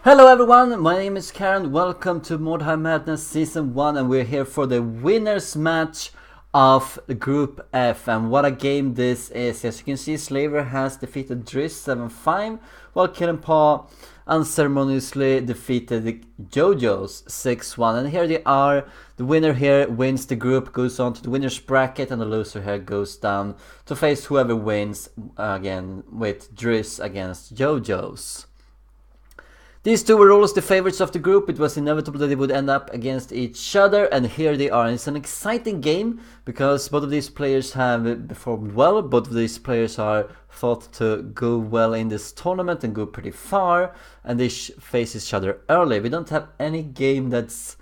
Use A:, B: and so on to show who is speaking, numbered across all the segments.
A: Hello everyone, my name is Karond. Welcome to Mordheim Madness Season 1, and we're here for the winners match of Group F. And what a game this is. As you can see, Slaviour has defeated Driss 7-5, while Kittenpaw unceremoniously defeated the JoJo's 6-1. And here they are. The winner here wins the group, goes on to the winner's bracket, and the loser here goes down to face whoever wins again with Driss against JoJo's. These two were always the favorites of the group. It was inevitable that they would end up against each other, and here they are. And it's an exciting game because both of these players have performed well. Both of these players are thought to go well in this tournament and go pretty far, and they face each other early. We don't have any game that's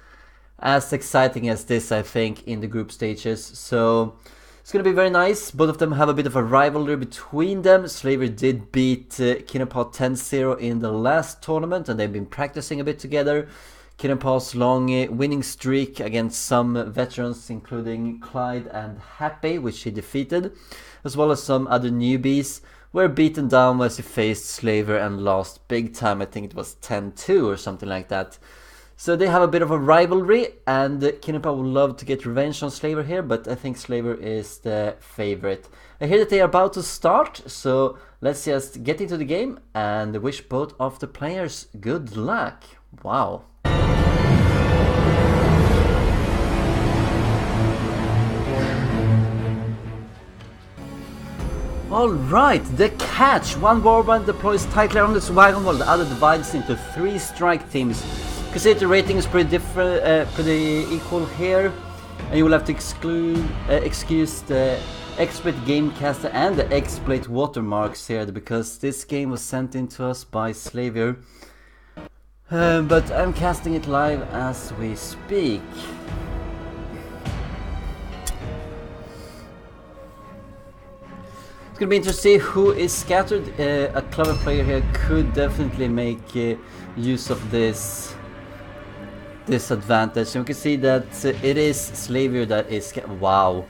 A: as exciting as this, I think, in the group stages. So it's going to be very nice. Both of them have a bit of a rivalry between them. Slaviour did beat Kittenpaw 10-0 in the last tournament, and they've been practicing a bit together. Kittenpaw's long winning streak against some veterans, including Clyde and Happy, which he defeated, as well as some other newbies, were beaten down as he faced Slaviour and lost big time. I think it was 10-2 or something like that. So they have a bit of a rivalry, and Kittenpaw would love to get revenge on Slaviour here, but I think Slaviour is the favorite. I hear that they are about to start, so let's just get into the game and wish both of the players good luck. Wow. Alright, the catch. One warband deploys tightly on this wagon while the other divides into 3 strike teams. You can see the rating is pretty different, pretty equal here, and you will have to excuse the exploit gamecaster and the exploit watermarks here because this game was sent in to us by Slaviour, but I'm casting it live as we speak. It's gonna be interesting to see who is scattered. A clever player here could definitely make use of this disadvantage. And we can see that it is Slaviour that is... Wow.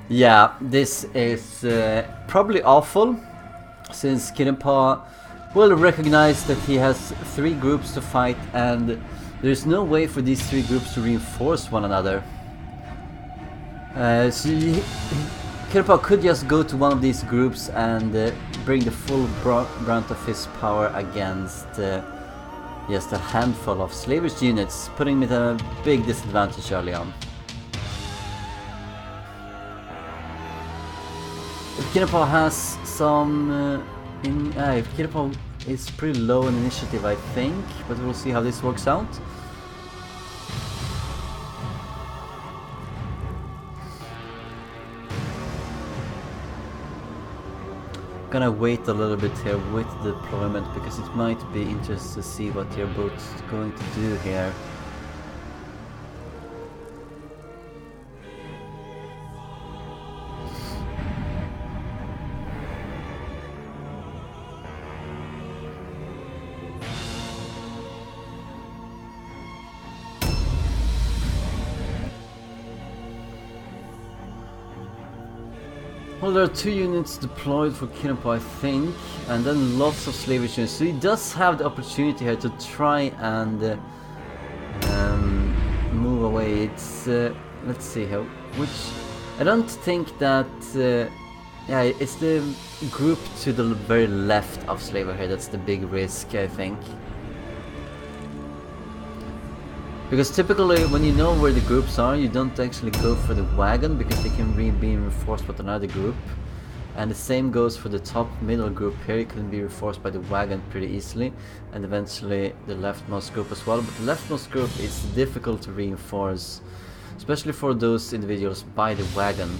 A: Yeah, this is probably awful, since Kittenpaw will recognize that he has 3 groups to fight, and there's no way for these 3 groups to reinforce one another. So Kittenpaw could just go to one of these groups and bring the full brunt of his power against just a handful of Slaviour's units, putting him at a big disadvantage early on. If Kittenpaw has some... if Kittenpaw is pretty low in initiative, I think, but we'll see how this works out. Gonna wait a little bit here with the deployment because it might be interesting to see what they're both going to do here. Well, there are 2 units deployed for Kittenpaw, I think, and then lots of Slaviour units. So he does have the opportunity here to try and move away. It's let's see here. Which I don't think that. Yeah, it's the group to the very left of Slaviour here. That's the big risk, I think. Because typically when you know where the groups are, you don't actually go for the wagon because they can be reinforced with another group. And the same goes for the top middle group here. It can be reinforced by the wagon pretty easily, and eventually the leftmost group as well. But the leftmost group is difficult to reinforce, especially for those individuals by the wagon.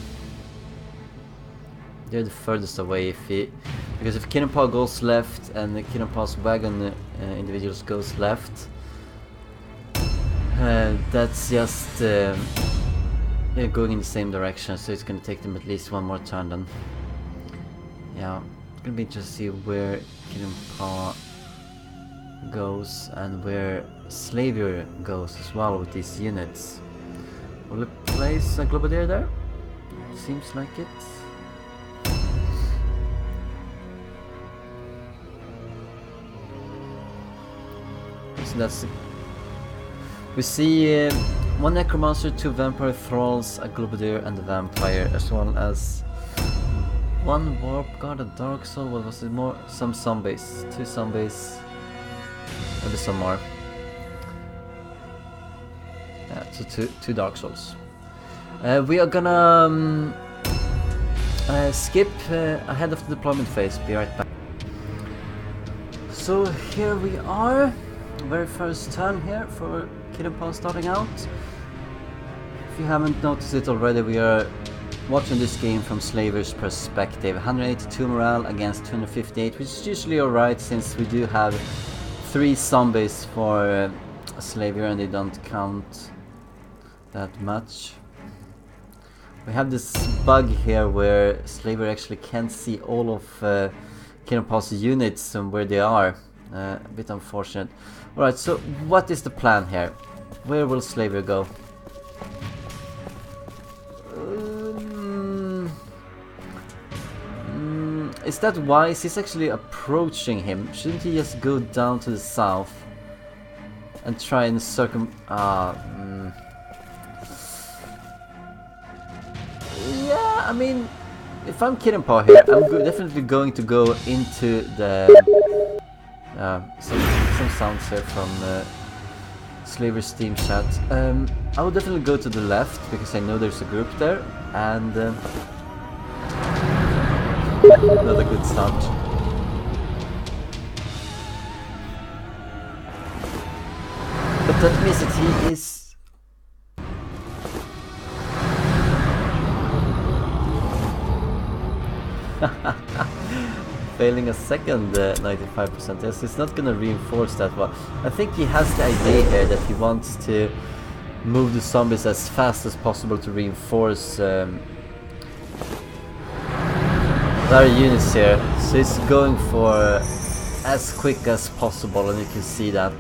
A: They're the furthest away because if Kittenpaw goes left and the Kittenpaw's wagon individuals goes left, that's just going in the same direction, so it's gonna take them at least one more turn then. Yeah, it's gonna be interesting to see where Kittenpaw goes and where Slaviour goes as well with these units. Will it place a Globadier there? Seems like it. So that's... We see 1 necromancer, 2 vampire thralls, a globadier and a vampire, as well as 1 warp guard, a dark soul. What was it more? Some zombies. 2 zombies. Maybe some more. Yeah, so two dark souls. We are gonna skip ahead of the deployment phase. Be right back. So here we are. Very first turn here for Kittenpaw starting out. If you haven't noticed it already, we are watching this game from Slaviour's perspective. 182 morale against 258, which is usually alright since we do have 3 zombies for Slaviour and they don't count that much. We have this bug here where Slaviour actually can't see all of Kittenpaw's units and where they are. A bit unfortunate. Alright, so what is the plan here? Where will Slaviour go? Is that wise? He's actually approaching him. Shouldn't he just go down to the south and try and Yeah, I mean, if I'm Kittenpaw here, I'm definitely going to go into the... some sounds here from Slaviour's Steam chat. I will definitely go to the left because I know there's a group there, and not a good start. But that means that he is... Failing a second 95%. Yes, he's not gonna reinforce that one. I think he has the idea here that he wants to move the zombies as fast as possible to reinforce their units here. So he's going for as quick as possible, and you can see that.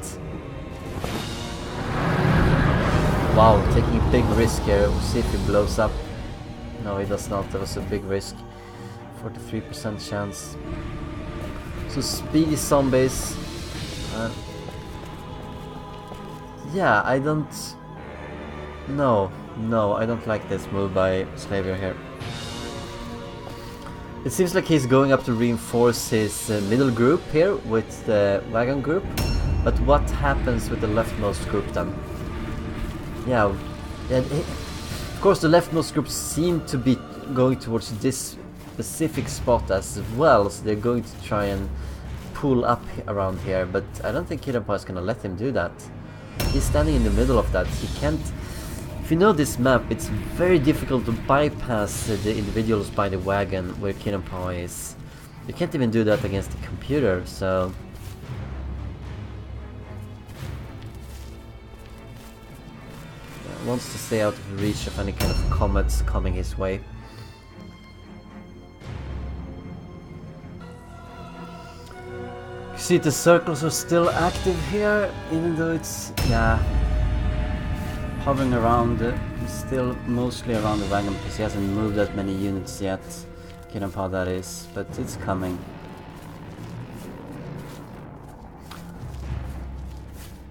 A: Wow, taking a big risk here. We'll see if he blows up. No, he does not. That was a big risk. 43% chance. So speedy zombies. Yeah, I don't... No, I don't like this move by Slaviour here. It seems like he's going up to reinforce his middle group here with the wagon group. But what happens with the leftmost group then? Yeah, of course the leftmost group seem to be going towards this specific spot as well, so they're going to try and pull up around here, but I don't think Kittenpaw is gonna let him do that. He's standing in the middle of that. He can't... If you know this map, it's very difficult to bypass the individuals by the wagon where Kittenpaw is. You can't even do that against the computer, so... Yeah, wants to stay out of reach of any kind of comets coming his way. See, the circles are still active here, even though it's, yeah, hovering around, still mostly around the wagon because he hasn't moved that many units yet. Kittenpaw that is, but it's coming.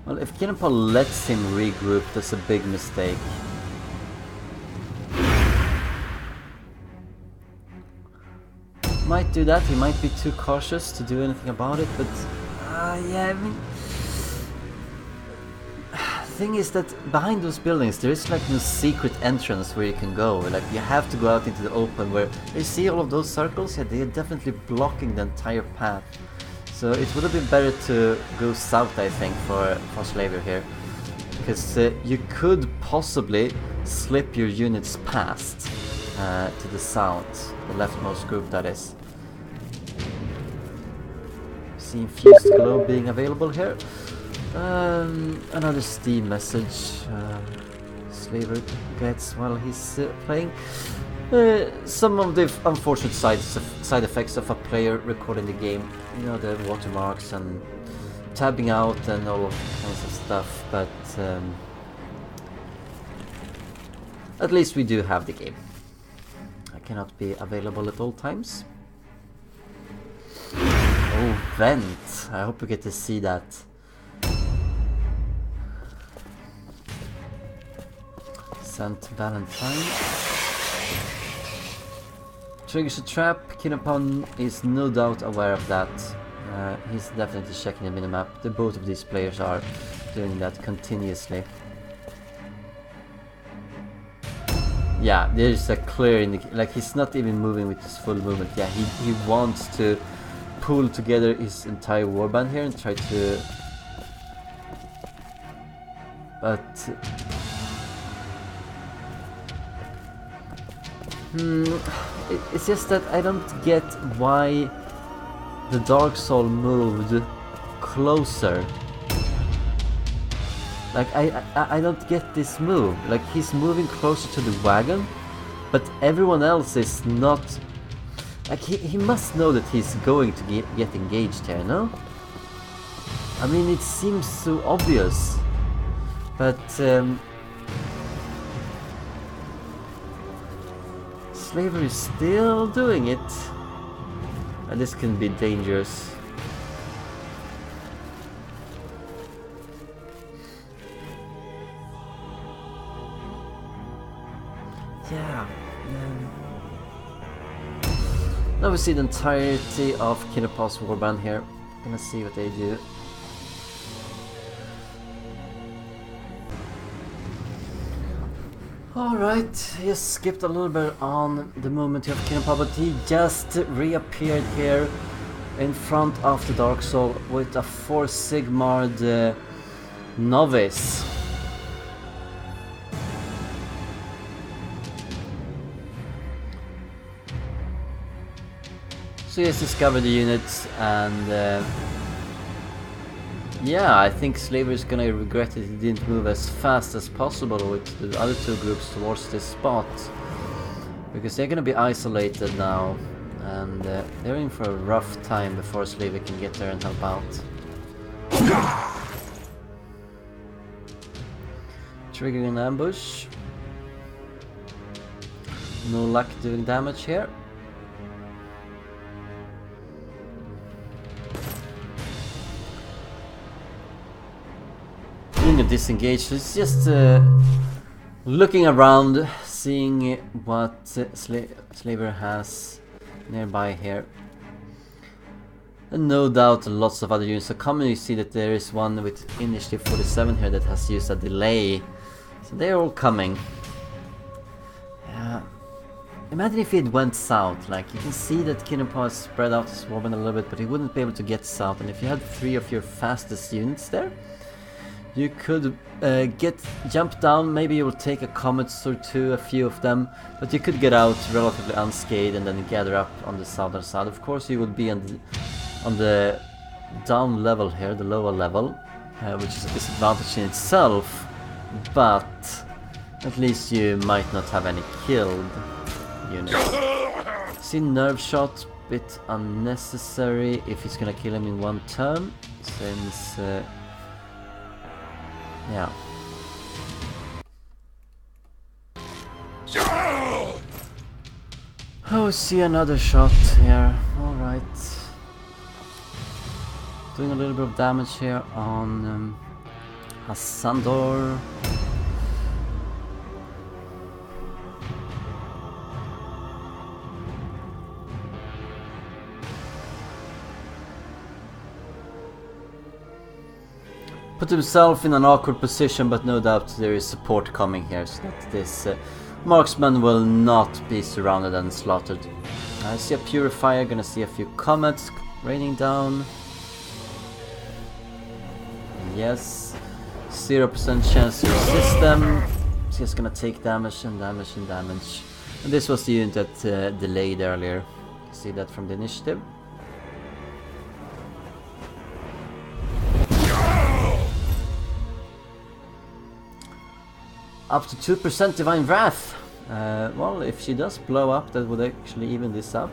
A: Well, if Kittenpaw lets him regroup, that's a big mistake. Might do that, he might be too cautious to do anything about it, but yeah, I mean, thing is that behind those buildings there is like no secret entrance where you can go. Like, you have to go out into the open where you see all of those circles. Yeah, they are definitely blocking the entire path. So it would have been better to go south, I think, for Slaviour here, because you could possibly slip your units past to the south, the leftmost group that is. See infused glow being available here. Another Steam message Slaviour gets while he's playing. Some of the unfortunate side effects of a player recording the game. You know, the watermarks and tabbing out and all kinds of stuff, but at least we do have the game. I cannot be available at all times. Oh, vent! I hope you get to see that. Saint Valentine. Triggers a trap. Kittenpaw is no doubt aware of that. He's definitely checking the minimap. Both of these players are doing that continuously. Yeah, there's a clear indication. Like, he's not even moving with his full movement. Yeah, he wants to pull together his entire warband here and try to... But... it's just that I don't get why the Dark Soul moved closer. Like, I don't get this move. Like, he's moving closer to the wagon, but everyone else is not... Like, he must know that he's going to get engaged here, no? I mean, it seems so obvious. But, Slaviour is still doing it. And this can be dangerous. Yeah. Now we see the entirety of Kittenpaw's warband here. Gonna see what they do. Alright, he skipped a little bit on the movement of Kittenpaw, but he just reappeared here in front of the Dark Soul with a 4 Sigmard novice. So he has discovered the units, and yeah, I think Slaviour is gonna regret that he didn't move as fast as possible with the other two groups towards this spot, because they're gonna be isolated now, and they're in for a rough time before Slaviour can get there and help out. Triggering an ambush. No luck doing damage here. Disengaged. It's just looking around, seeing what Slaviour has nearby here, and no doubt lots of other units are coming. You see that there is one with initiative 47 here that has used a delay, so they're all coming. Yeah. Imagine if it went south. Like, you can see that Kittenpaw spread out his warband a little bit, but he wouldn't be able to get south, and if you had 3 of your fastest units there, you could jump down. Maybe you will take a comet or two, a few of them, but you could get out relatively unscathed and then gather up on the southern side. Of course, you would be on the down level here, the lower level, which is a disadvantage in itself, but at least you might not have any killed units. See, nerve shot, bit unnecessary if he's gonna kill him in one turn, since yeah. Oh, see another shot here. Alright. Doing a little bit of damage here on Hassandor. Put himself in an awkward position, but no doubt there is support coming here, so that this marksman will not be surrounded and slaughtered. I see a purifier, gonna see a few comets raining down. And yes, 0% chance to resist them. It's just gonna take damage and damage and damage. And this was the unit that delayed earlier. You see that from the initiative. Up to 2% Divine Wrath. Well, if she does blow up, that would actually even this up.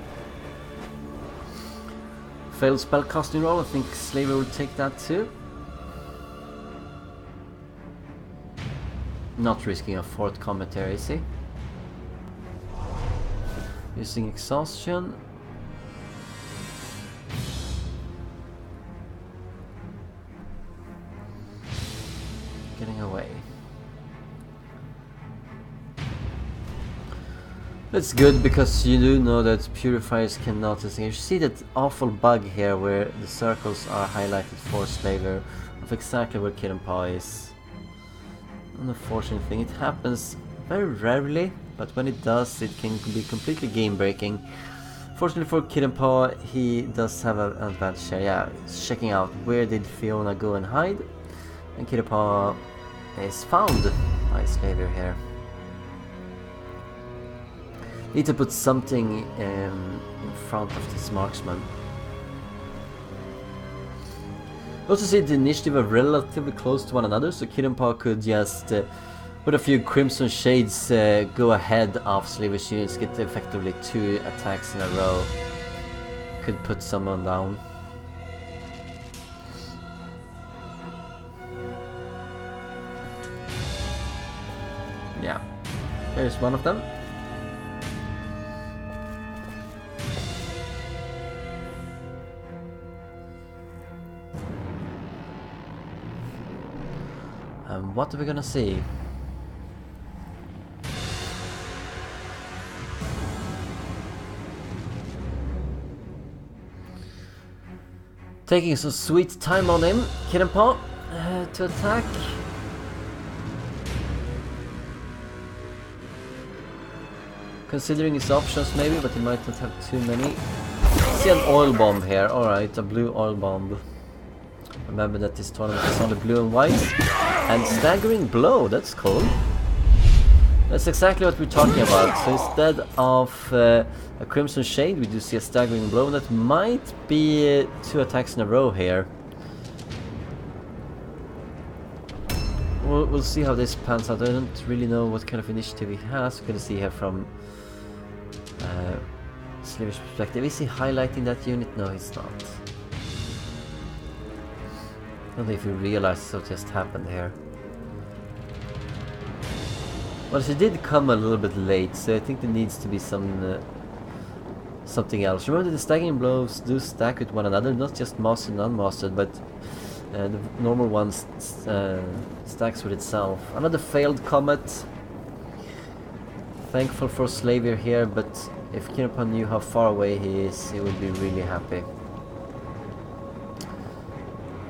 A: Failed spellcasting roll, I think Slaviour will take that too. Not risking a 4th combat there, is he? Using exhaustion. Getting away. That's good, because you do know that purifiers can notice. You see that awful bug here where the circles are highlighted for Slaviour of exactly where Kittenpaw is. An unfortunate thing. It happens very rarely, but when it does, it can be completely game breaking. Fortunately for Kittenpaw, he does have an advantage here. Yeah, he's checking out where did Fiona go and hide, and Kittenpaw is found by Slaviour here. Need to put something in front of this marksman. Also see the initiative are relatively close to one another, so Kittenpaw could just with a few Crimson Shades go ahead of Slaviour's units, get effectively 2 attacks in a row. Could put someone down. Yeah, there's one of them. What are we gonna see? Taking some sweet time on him, Kittenpaw, to attack. Considering his options maybe, but he might not have too many. See an oil bomb here, alright, a blue oil bomb. Remember that this tournament is only blue and white. And staggering blow, that's cool. That's exactly what we're talking about. So instead of a Crimson Shade, we do see a staggering blow. That might be 2 attacks in a row here. We'll see how this pans out. I don't really know what kind of initiative he has. We're gonna see here from Slaviour's perspective. Is he highlighting that unit? No, he's not. I don't know if he realizes what just happened here. Well, she did come a little bit late, so I think there needs to be some something else. Remember, the staggering blows do stack with one another, not just mastered and unmastered, but the normal one stacks with itself. Another failed comet. Thankful for Slaviour here, but if Kittenpaw knew how far away he is, he would be really happy.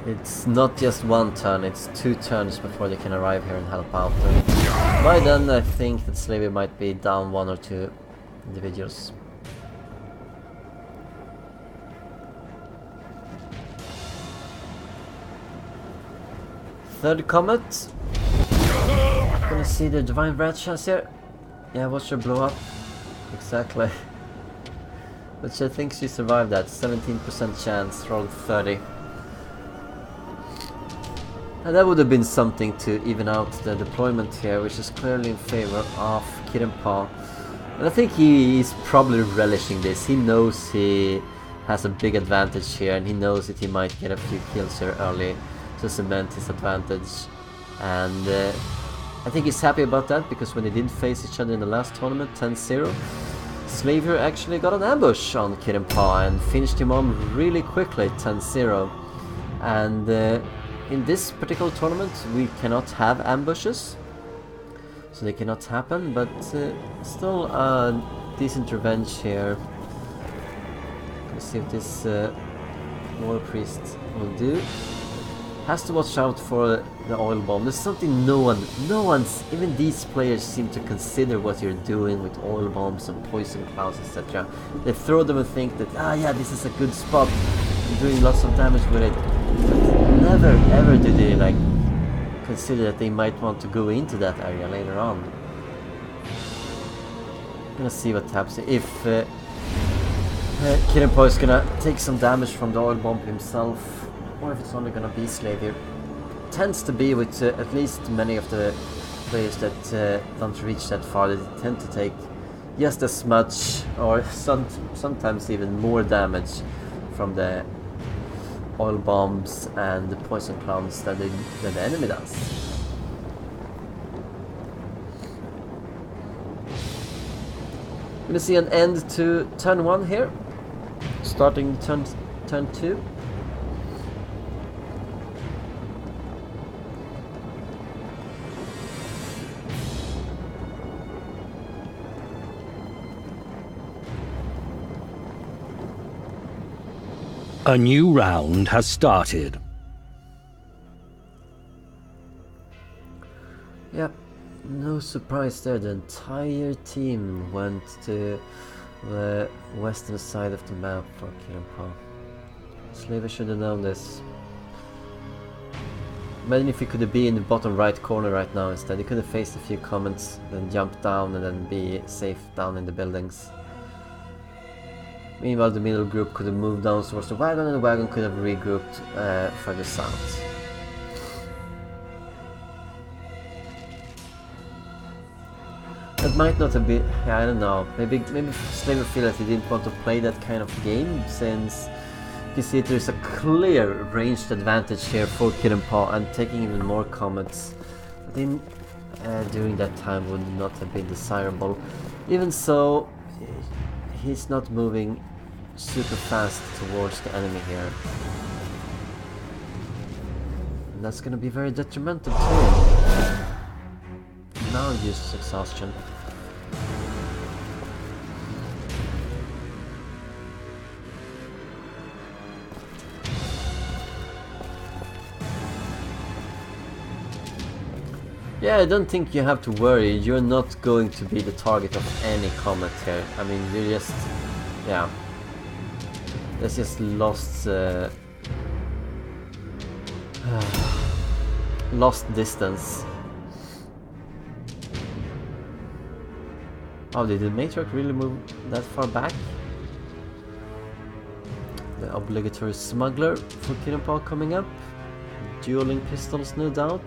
A: It's not just 1 turn, it's 2 turns before they can arrive here and help out. And by then I think that Slaviour might be down 1 or 2 individuals. Third comet. Gonna see the Divine Rat chance here. Yeah, watch her blow up. Exactly. But I think she survived that. 17% chance, rolled 30. And that would have been something to even out the deployment here, which is clearly in favor of Kittenpaw. And I think he is probably relishing this. He knows he has a big advantage here, and he knows that he might get a few kills here early to cement his advantage. And I think he's happy about that, because when they did face each other in the last tournament, 10-0, Slaviour actually got an ambush on Kittenpaw and finished him on really quickly, 10-0. And in this particular tournament we cannot have ambushes, so they cannot happen, but still a decent revenge here. Let's see what this War Priest will do. Has to watch out for the oil bomb. There's something no one's, even these players seem to consider what you're doing with oil bombs and poison clouds, etc. They throw them and think that, ah yeah, this is a good spot, I'm doing lots of damage with it. But never ever do they like consider that they might want to go into that area later on. Gonna see what happens if Kittenpaw is gonna take some damage from the oil bomb himself, or if it's only gonna be Slaviour. Tends to be with at least many of the players that don't reach that far. They tend to take just as much, or sometimes even more damage from the oil bombs and the poison clouds than the enemy does. Gonna see an end to turn 1 here, starting turn 2.
B: A new round has started.
A: Yep, no surprise there. The entire team went to the western side of the map for Kittenpaw. Slaviour should have known this. Imagine if he could be in the bottom right corner right now instead. He could have faced a few comments, then jump down and then be safe down in the buildings. Meanwhile, the middle group could have moved down towards the wagon, and the wagon could have regrouped further south. That might not have been, yeah, I don't know. Maybe Slaviour feel that he didn't want to play that kind of game, since you see there's a clear ranged advantage here for Kittenpaw, and taking even more comments during that time would not have been desirable. Even so, he's not moving super fast towards the enemy here. And that's gonna be very detrimental to him. Now uses exhaustion. Yeah, I don't think you have to worry. You're not going to be the target of any comment here. I mean, you're just... yeah. That's just lost... lost distance. Oh, did the Matriarch really move that far back? The obligatory smuggler for Kittenpaw coming up. Dueling pistols, no doubt.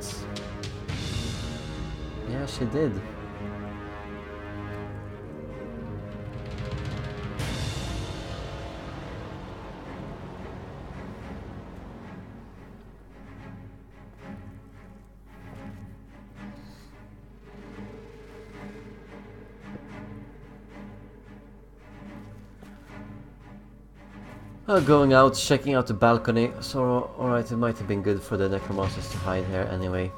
A: Yeah, she did. Going out, checking out the balcony. So, alright, it might have been good for the necromancers to hide here anyway.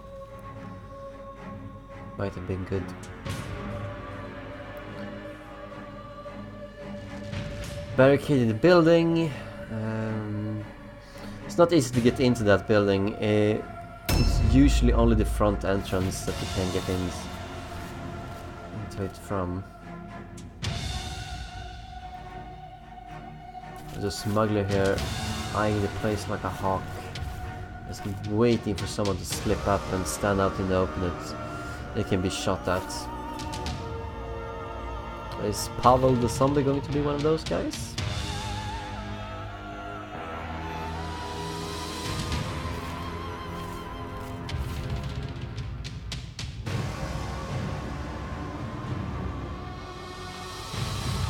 A: Might have been good. Barricaded the building. It's not easy to get into that building. It's usually only the front entrance that you can get into it from. There's a smuggler here, eyeing the place like a hawk. Just waiting for someone to slip up and stand out in the open. They can be shot at. Is Pavel the zombie going to be one of those guys?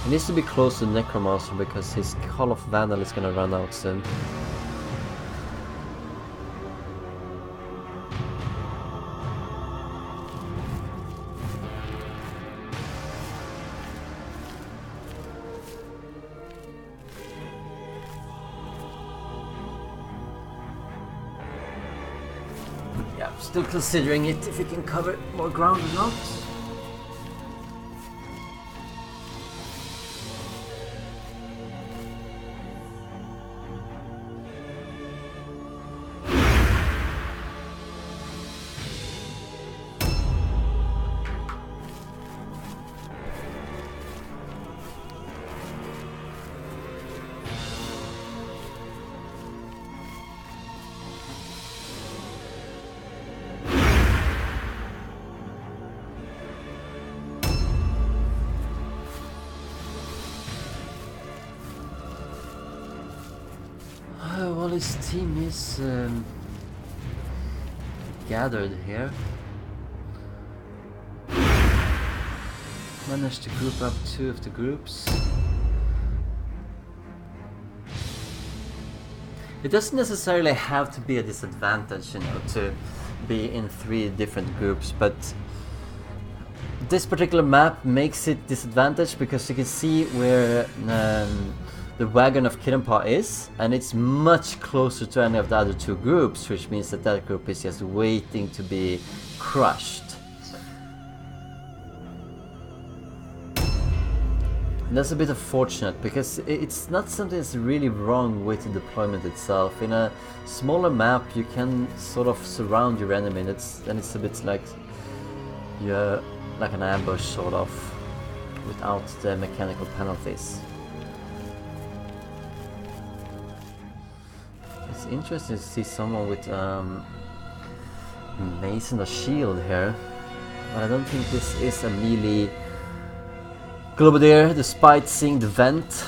A: He needs to be close to Necromancer because his Call of Vandal is gonna run out soon. Yeah, still considering it if we can cover more ground or not. Well, his team is gathered here. Managed to group up two of the groups. It doesn't necessarily have to be a disadvantage, you know, to be in 3 different groups, but this particular map makes it disadvantaged because you can see where the wagon of Kittenpaw is, and it's much closer to any of the other 2 groups, which means that that group is just waiting to be crushed. And that's a bit unfortunate, because it's not something that's really wrong with the deployment itself. In a smaller map you can sort of surround your enemy, and it's a bit like you're like an ambush sort of, without the mechanical penalties. It's interesting to see someone with mace and a shield here, but I don't think this is a melee Globadier, despite seeing the vent.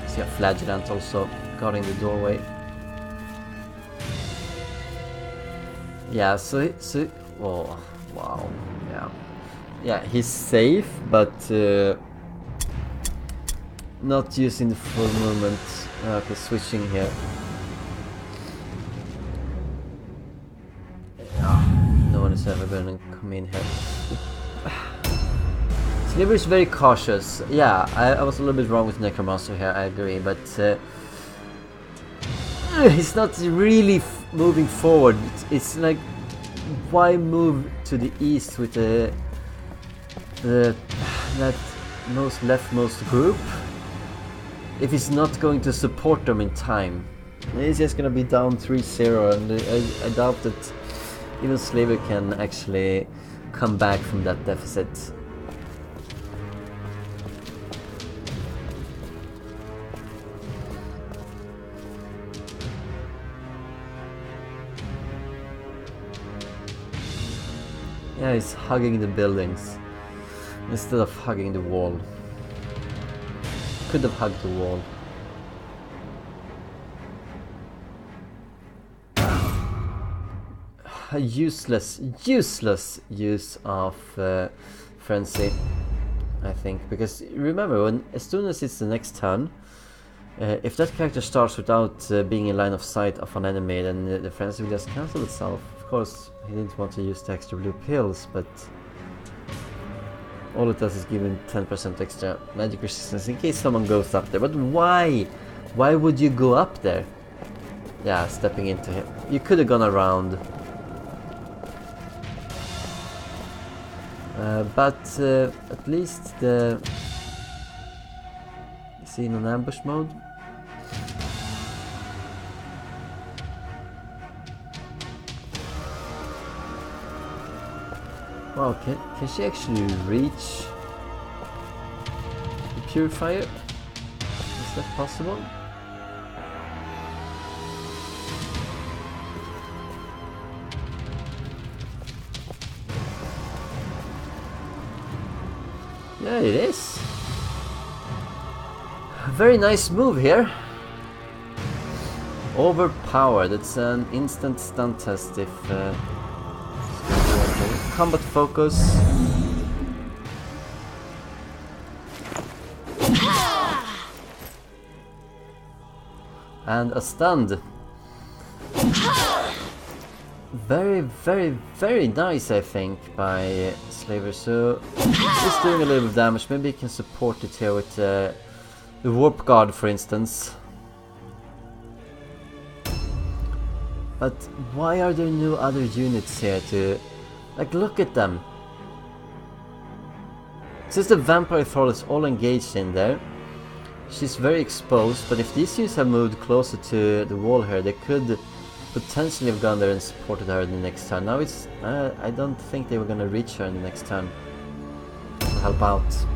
A: See a flagellant also guarding the doorway. Yeah, so oh wow, yeah, he's safe, but not using the full movement. Okay, switching here. No one is ever going to come in here. Slaviour is very cautious. Yeah, I was a little bit wrong with Necromancer here, I agree, but he's not really moving forward. It's like, why move to the east with that leftmost group if he's not going to support them in time? He's just gonna be down 3-0, and I doubt that even Slaviour can actually come back from that deficit. Yeah, he's hugging the buildings instead of hugging the wall. Could have hugged the wall. A useless use of frenzy, I think, because remember, as soon as it's the next turn, if that character starts without being in line of sight of an enemy, then the frenzy will just cancel itself. Of course, he didn't want to use the extra blue pills, but all it does is give him 10% extra magic resistance in case someone goes up there. But why? Why would you go up there? Yeah, stepping into him. You could have gone around. But at least is he in an ambush mode? Wow, can she actually reach the purifier? Is that possible? Yeah, it is. Very nice move here. Overpowered. It's an instant stun test if combat focus. And a stunned. Very nice, I think, by Slaviour. So he's doing a little bit of damage. Maybe he can support it here with the warp guard, for instance. But why are there no other units here to... Like, look at them. Since the vampire thrall is all engaged in there, she's very exposed, but if these units have moved closer to the wall here, they could potentially have gone there and supported her in the next turn. Now it's... I don't think they were gonna reach her in the next turn to help out.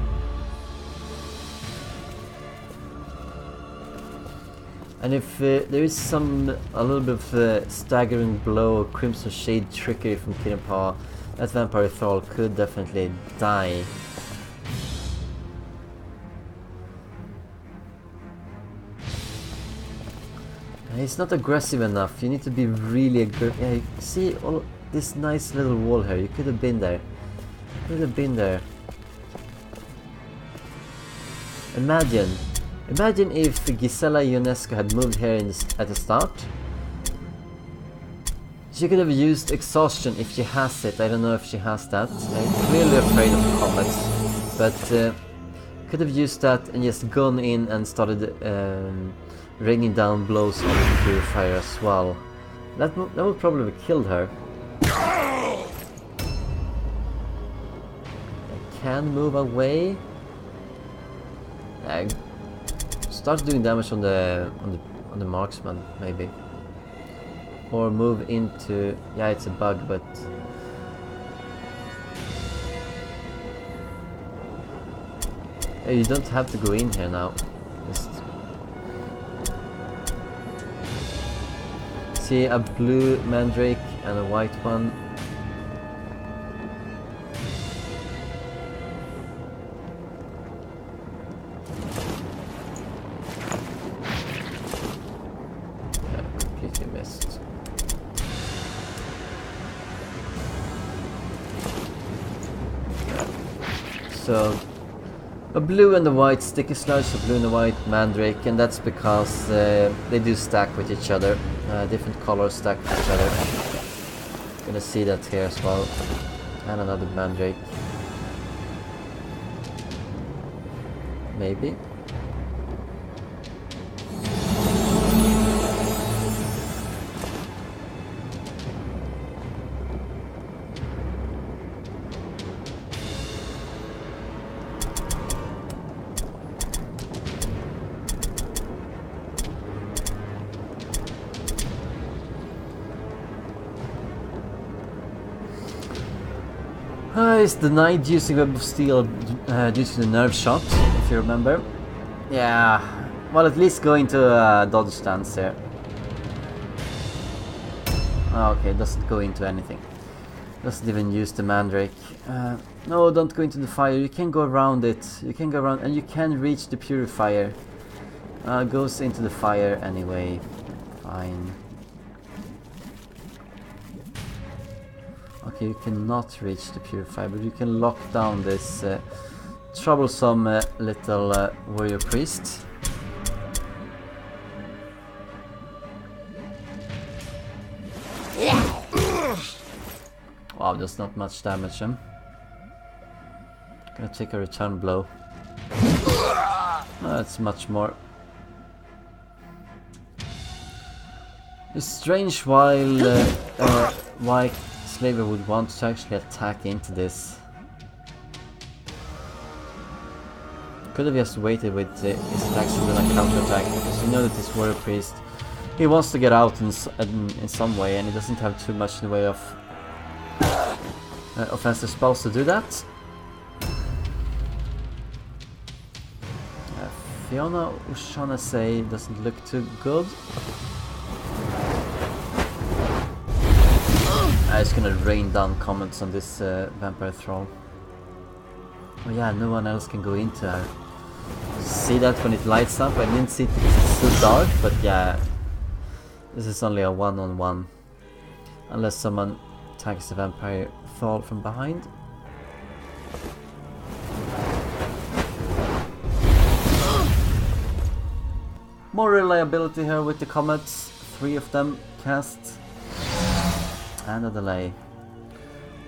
A: And if there is a little bit of staggering blow, Crimson Shade trickery from Kittenpaw, that Vampire Thrall could definitely die. He's not aggressive enough. You need to be really aggressive. Yeah, you see all this nice little wall here. You could have been there. Could have been there. Imagine if Gisela Ionescu had moved here at the start. She could have used exhaustion if she has it. I don't know if she has that. I'm clearly afraid of combats, but could have used that and just gone in and started raining down blows on the purifier as well. That would probably have killed her. can move away. Start doing damage on the marksman maybe, or move into. Yeah, it's a bug, but you don't have to go in here now. Just see a blue mandrake and a white one. So a blue and a white sticky sludge, a blue and a white mandrake, and that's because they do stack with each other. Different colors stack with each other. Gonna see that here as well. And another mandrake. Maybe. Is denied using Web of Steel due to the nerve shot, if you remember. Yeah, well, at least go into dodge stance here. Okay, doesn't go into anything. Doesn't even use the mandrake. No, don't go into the fire. You can go around it. You can go around, and you can reach the purifier. Goes into the fire anyway. Fine. Okay, you cannot reach the purifier, but you can lock down this troublesome little warrior priest. Wow, there's not much damage, huh? Gonna take a return blow. That's much more. It's strange why Slaviour would want to actually attack into this. Could have just waited with his attacks and then a counter-attack, because you know that this warrior priest, he wants to get out in some way, and he doesn't have too much in the way of offensive spells to do that. Fiona O'Shaughnessy doesn't look too good. I'm just gonna rain down comments on this vampire thrall. Oh yeah, no one else can go into her. See that when it lights up? I didn't see it because it's so dark, but yeah, this is only a one-on-one. Unless someone attacks the vampire thrall from behind. More reliability here with the comets. 3 of them cast. And a delay.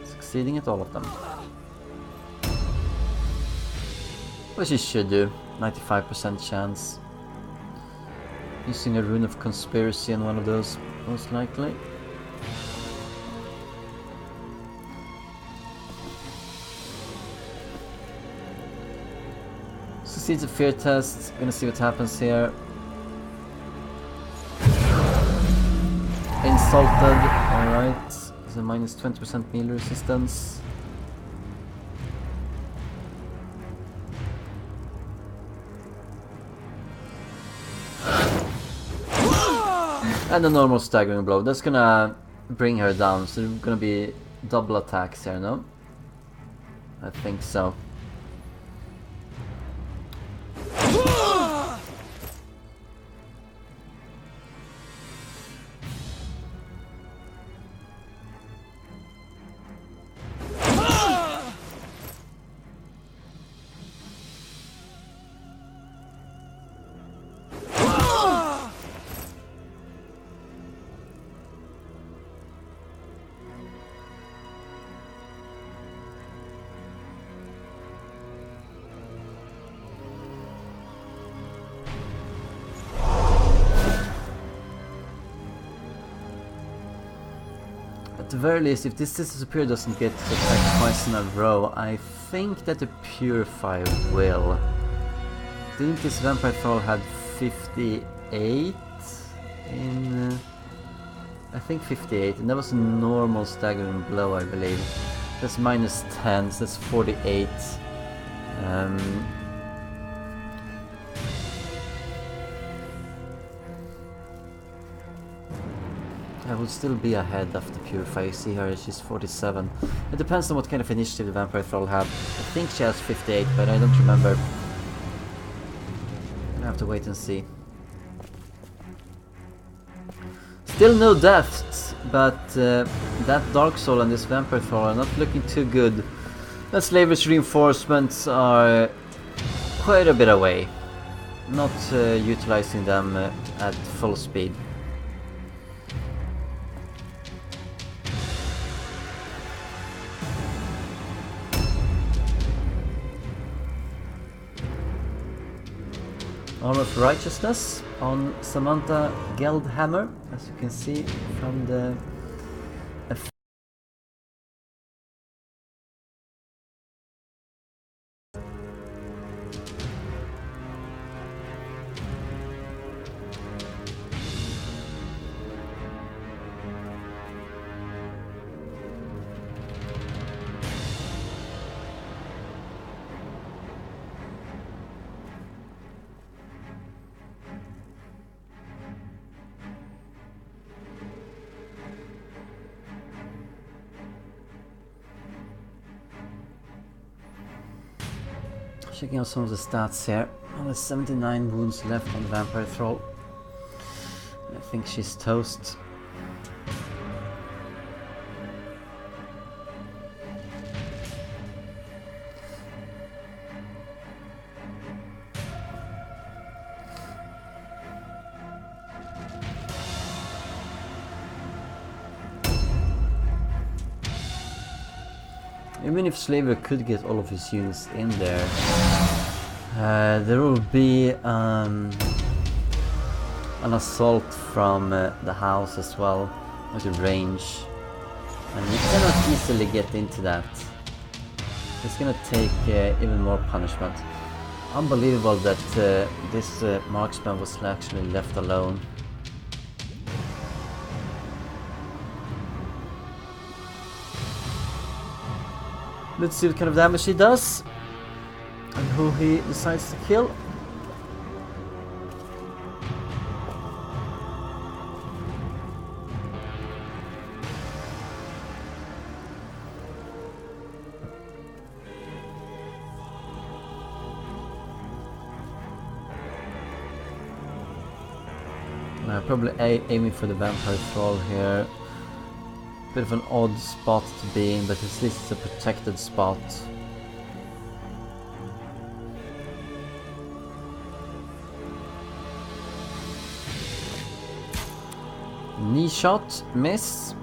A: Succeeding at all of them. Which it should do. 95% chance. Using a rune of conspiracy on one of those, most likely. Succeeds a fear test. Gonna see what happens here. Insulted, alright. It's a minus 20% melee resistance. And a normal staggering blow. That's gonna bring her down, so there's gonna be double attacks here, no? I think so. At the very least, if this Sister Superior doesn't get attacked twice in a row, I think that the Purifier will. Didn't this Vampire Thrall had 58 in... I think 58, and that was a normal staggering blow, I believe. That's minus 10, so that's 48. I will still be ahead of the Purifier. You see her, she's 47. It depends on what kind of initiative the Vampire Thrall had. I think she has 58, but I don't remember. I have to wait and see. Still no deaths, but that Dark Soul and this Vampire Thrall are not looking too good. The Slaviour's reinforcements are quite a bit away. Not utilizing them at full speed. Armor of Righteousness on Samantha Geldhammer, as you can see from the checking out some of the stats here. Only 79 wounds left on the Vampire Thrall. I think she's toast. Even if Slaviour could get all of his units in there, there will be an assault from the house as well, with the range, and you cannot easily get into that. It's gonna take even more punishment. Unbelievable that this marksman was actually left alone. Let's see what kind of damage he does and who he decides to kill. Probably aiming for the Vampire Thrall here. Bit of an odd spot to be in, but at least it's a protected spot. Knee shot, miss.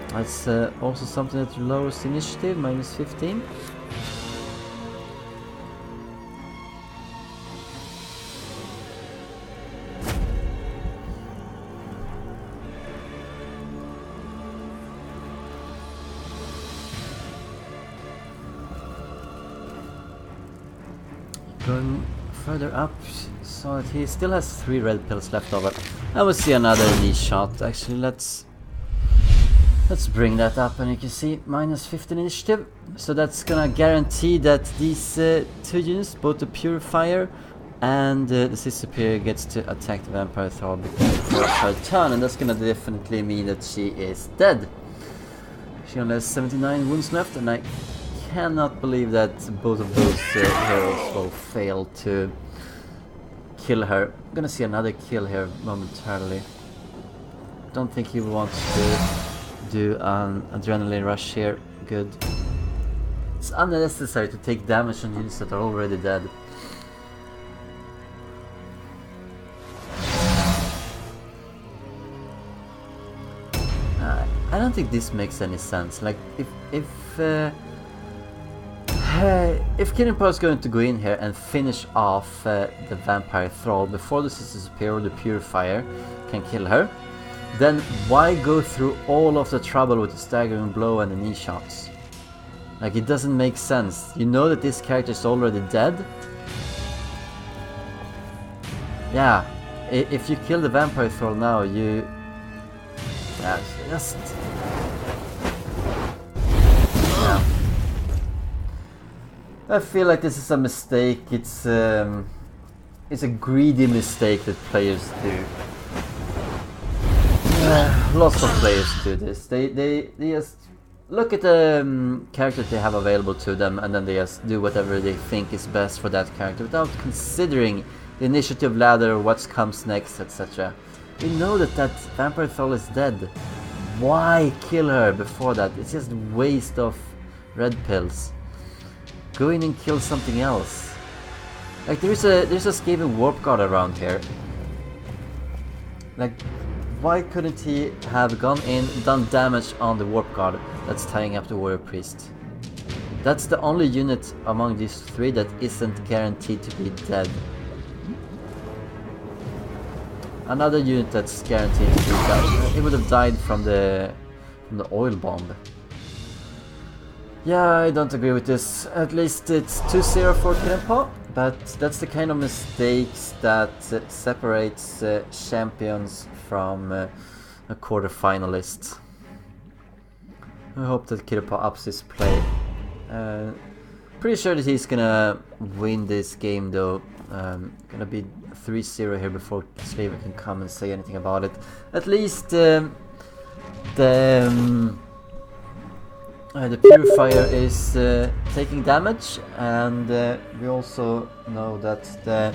A: That's also something that lowers the initiative, minus 15. Going further up, so that he still has 3 red pills left over. I will see another knee shot. Actually, let's bring that up, and you can see minus 15 initiative. So that's gonna guarantee that these 2 units, both the Purifier and the Sister Superior, gets to attack the Vampire Thrall before her turn, and that's gonna definitely mean that she is dead. She only has 79 wounds left, and I cannot believe that both of those heroes will fail to kill her. I'm gonna see another kill here momentarily. Don't think he wants to do an adrenaline rush here. Good. It's unnecessary to take damage on units that are already dead. I don't think this makes any sense. Like, if Kittenpaw is going to go in here and finish off the Vampire Thrall before the Sister Superior or the Purifier can kill her, then why go through all of the trouble with the staggering blow and the knee shots? Like, it doesn't make sense. You know that this character is already dead. Yeah, if you kill the vampire troll now, you... Yeah, just... Yeah. I feel like this is a mistake. It's a greedy mistake that players do. Lots of players do this. They just look at the character they have available to them, and then they just do whatever they think is best for that character without considering the initiative ladder, what comes next, etc. We know that that vampire troll is dead. Why kill her before that? It's just a waste of red pills. Go in and kill something else. Like, there's a Skaven warp guard around here. Like, why couldn't he have gone in, done damage on the warp guard that's tying up the warrior priest? That's the only unit among these three that isn't guaranteed to be dead. Another unit that's guaranteed to be dead. He would have died from the oil bomb. Yeah, I don't agree with this. At least it's 2-0 for Kittenpaw, but that's the kind of mistakes that separates champions from a quarter-finalist. I hope that Kittenpaw ups his play. Pretty sure that he's gonna win this game though. Gonna be 3-0 here before Slaviour can come and say anything about it. At least the purifier is taking damage, and we also know that the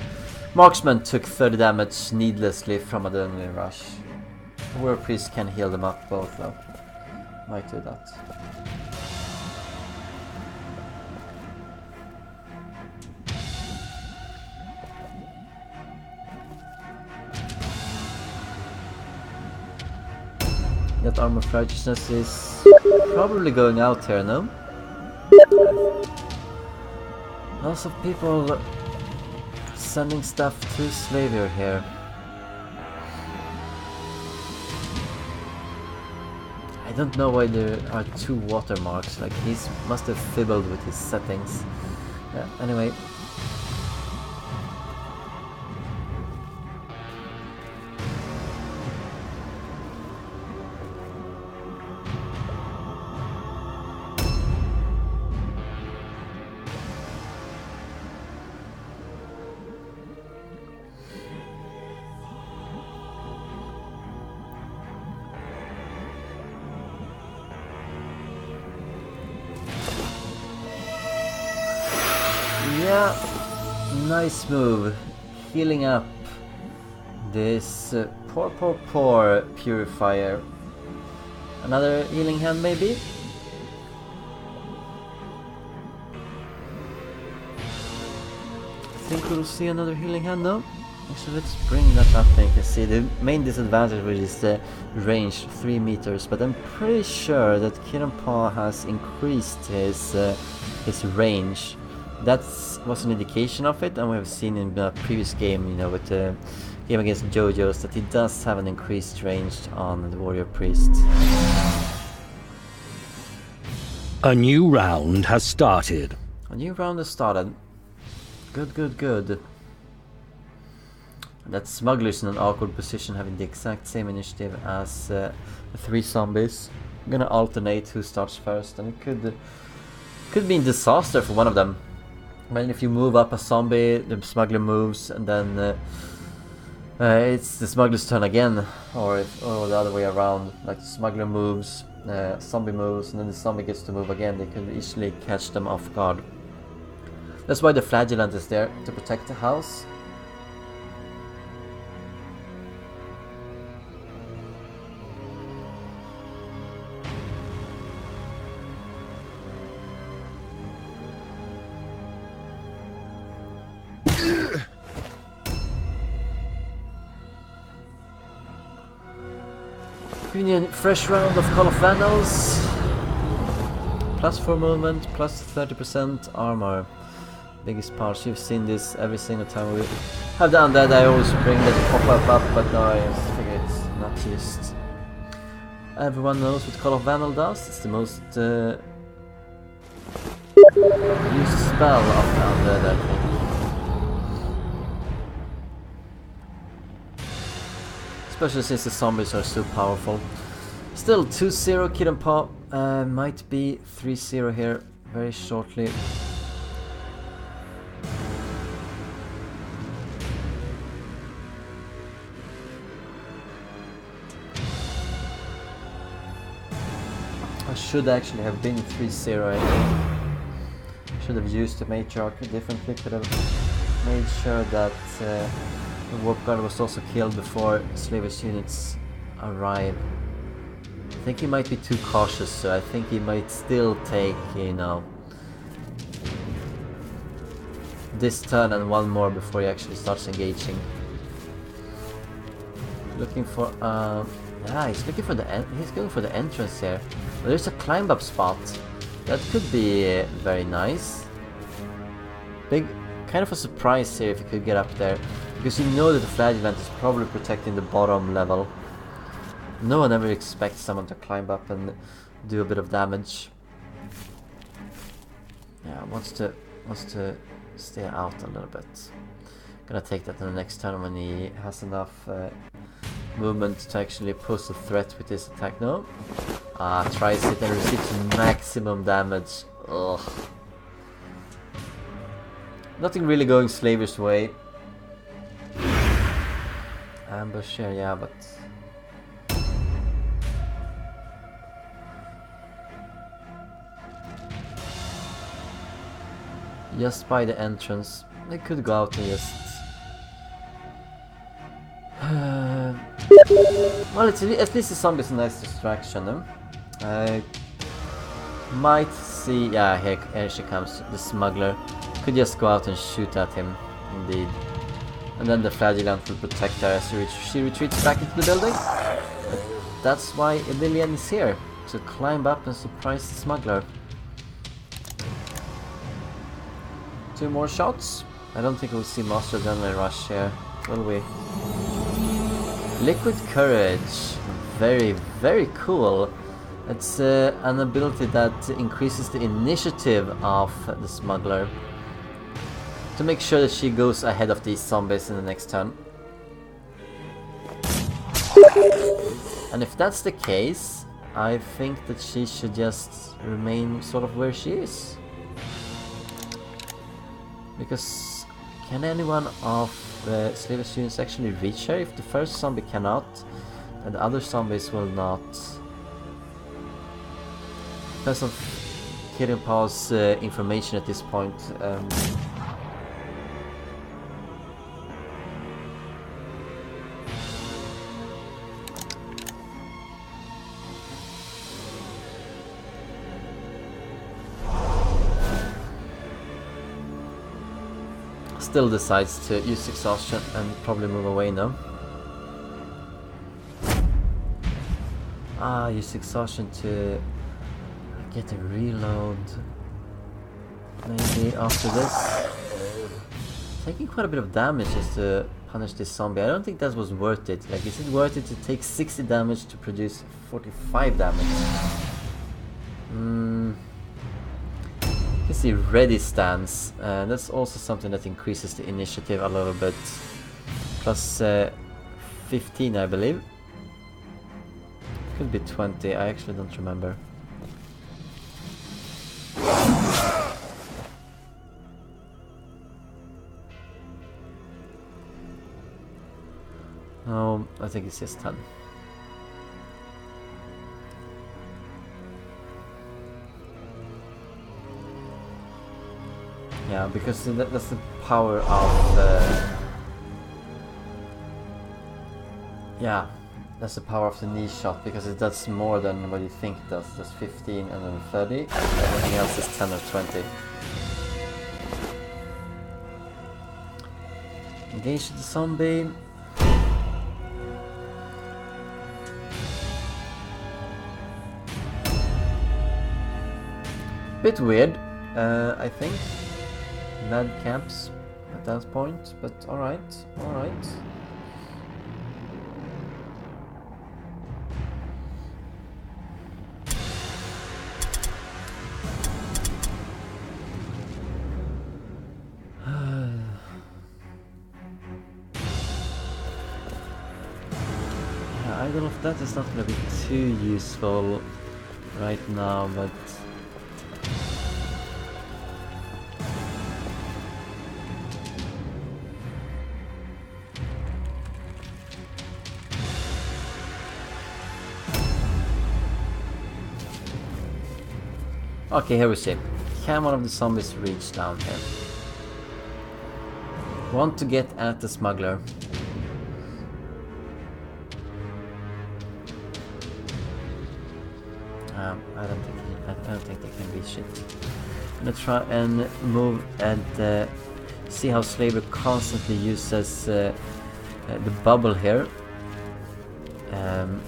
A: marksman took 30 damage needlessly from adrenaline rush. The warrior priest can heal them up both though. Might do that. That armor of righteousness is probably going out here, no? Lots of people sending stuff to Slaviour here. I don't know why there are two watermarks, like he must have fibbled with his settings. Yeah, anyway. Yeah, nice move. Healing up this poor purifier. Another healing hand maybe? I think we'll see another healing hand now. Actually, let's bring that up and you can see the main disadvantage, which is the range, 3 meters, but I'm pretty sure that Kittenpaw has increased his range. That was an indication of it, and we have seen in the previous game, you know, with the game against JoJo's, that he does have an increased range on the warrior priest.
B: A new round has started.
A: A new round has started. Good. That smuggler's in an awkward position, having the exact same initiative as the 3 zombies. I'm gonna alternate who starts first, and it could be a disaster for one of them. I mean, if you move up a zombie, the smuggler moves, and then it's the smuggler's turn again, or the other way around. Like the smuggler moves, zombie moves, and then the zombie gets to move again. They could easily catch them off guard. That's why the flagellant is there, to protect the house. A fresh round of Call of Vandals. Plus 4 movement, plus 30% armor. Biggest parts. You've seen this every single time we have done that. I always bring that pop up, but now I just figure it's not used. Everyone knows what Call of Vandal does. It's the most Use spell of the undead, I think. Especially since the zombies are so powerful. Still 2-0 Kittenpaw. Might be 3-0 here very shortly. I should actually have been 3-0, I think. Should have used the matriarch differently. Could have made sure that the warp guard was also killed before Slaviour's units arrive. I think he might be too cautious, so I think he might still take, you know, this turn and one more before he actually starts engaging. Looking for yeah, he's looking for he's going for the entrance here. Well, there's a climb up spot. That could be very nice. Kind of a surprise here if he could get up there, because you know that the flagellant is probably protecting the bottom level. No one ever expects someone to climb up and do a bit of damage. Yeah, wants to stay out a little bit. Gonna take that in the next turn when he has enough movement to actually pose a threat with his attack. No? Tries it and receives maximum damage. Ugh. Nothing really going Slaviour's way. Ambush here, yeah, but just by the entrance, they could go out and just well, at least the zombie is a nice distraction. I might see, yeah, here she comes, the smuggler. Could just go out and shoot at him, indeed. And then the flagellant will protect her as she retreats back into the building. But that's why Emilian is here, to climb up and surprise the smuggler. 2 more shots. I don't think we'll see Master Adrenaline Rush here, will we? Liquid Courage. Very, very cool. It's an ability that increases the initiative of the smuggler, to make sure that she goes ahead of these zombies in the next turn. And if that's the case, I think that she should just remain sort of where she is. Because can anyone of the Slaviour's units actually reach her? If the first zombie cannot, then the other zombies will not. Depends on Kittenpaw's information at this point. Still decides to use exhaustion and probably move away now. Use exhaustion to get a reload. Maybe after this. Taking quite a bit of damage just to punish this zombie. I don't think that was worth it. Like, is it worth it to take 60 damage to produce 45 damage? You can see ready stance. That's also something that increases the initiative a little bit. Plus 15, I believe. Could be 20, I actually don't remember. No, I think it's just 10. Yeah, because that's the power of the... Yeah, that's the power of the knee shot, because it does more than what you think it does. It does 15 and then 30, and everything else is 10 or 20. Engage the zombie. Bit weird, I think. Mad camps at that point, but alright, alright. Idol of that is not gonna be too useful right now, but okay, here we see. Can one of the zombies reach down here? Want to get at the smuggler. I don't think they can reach it. I'm gonna try and move and see how Slaviour constantly uses the bubble here and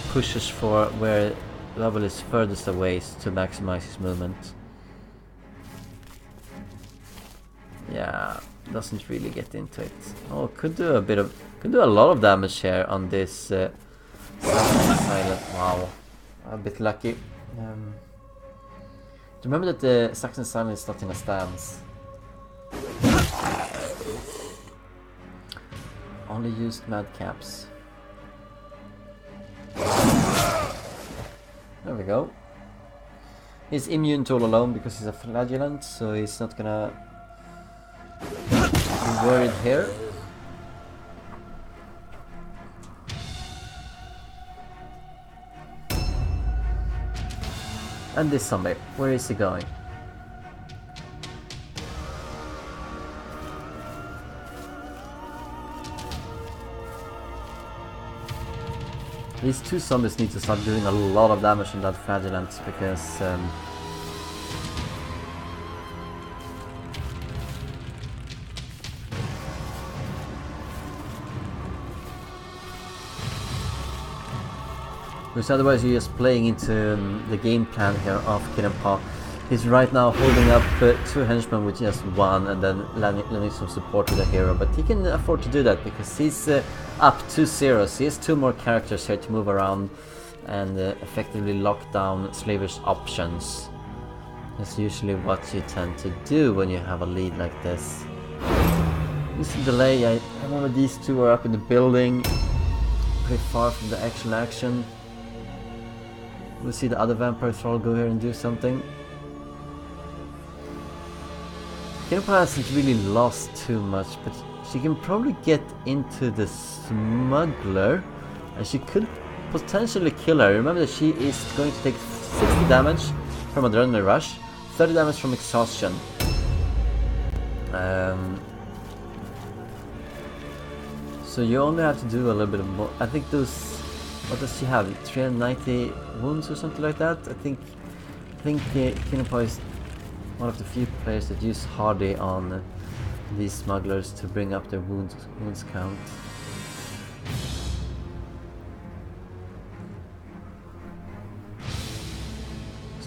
A: pushes for where the bubble is furthest away to maximize his movement. Yeah, doesn't really get into it. Oh, could do a lot of damage here on this silent. Wow, a bit lucky. Remember that the Saxon silent is not in a stance. Only used madcaps. There we go. He's immune to all alone because he's a flagellant, so he's not gonna be worried here. And this zombie, where is he going? These two zombies need to start doing a lot of damage on that flagellant because because otherwise you're just playing into the game plan here of Kittenpaw. He's right now holding up two henchmen with just one and then landing some support with a hero, but he can afford to do that because he's up 2-0. He has two more characters here to move around and effectively lock down Slaviour's options. That's usually what you tend to do when you have a lead like this. This delay, I remember these two are up in the building, pretty far from the actual action. We'll see the other vampire thrall go here and do something. Kittenpaw hasn't really lost too much, but she can probably get into the smuggler and she could potentially kill her. Remember that she is going to take 60 damage from adrenaline rush, 30 damage from exhaustion. So you only have to do a little bit of more. I think those, what does she have? 390 wounds or something like that? I think Kittenpaw is one of the few players that use Hardy on these smugglers to bring up their wounds count.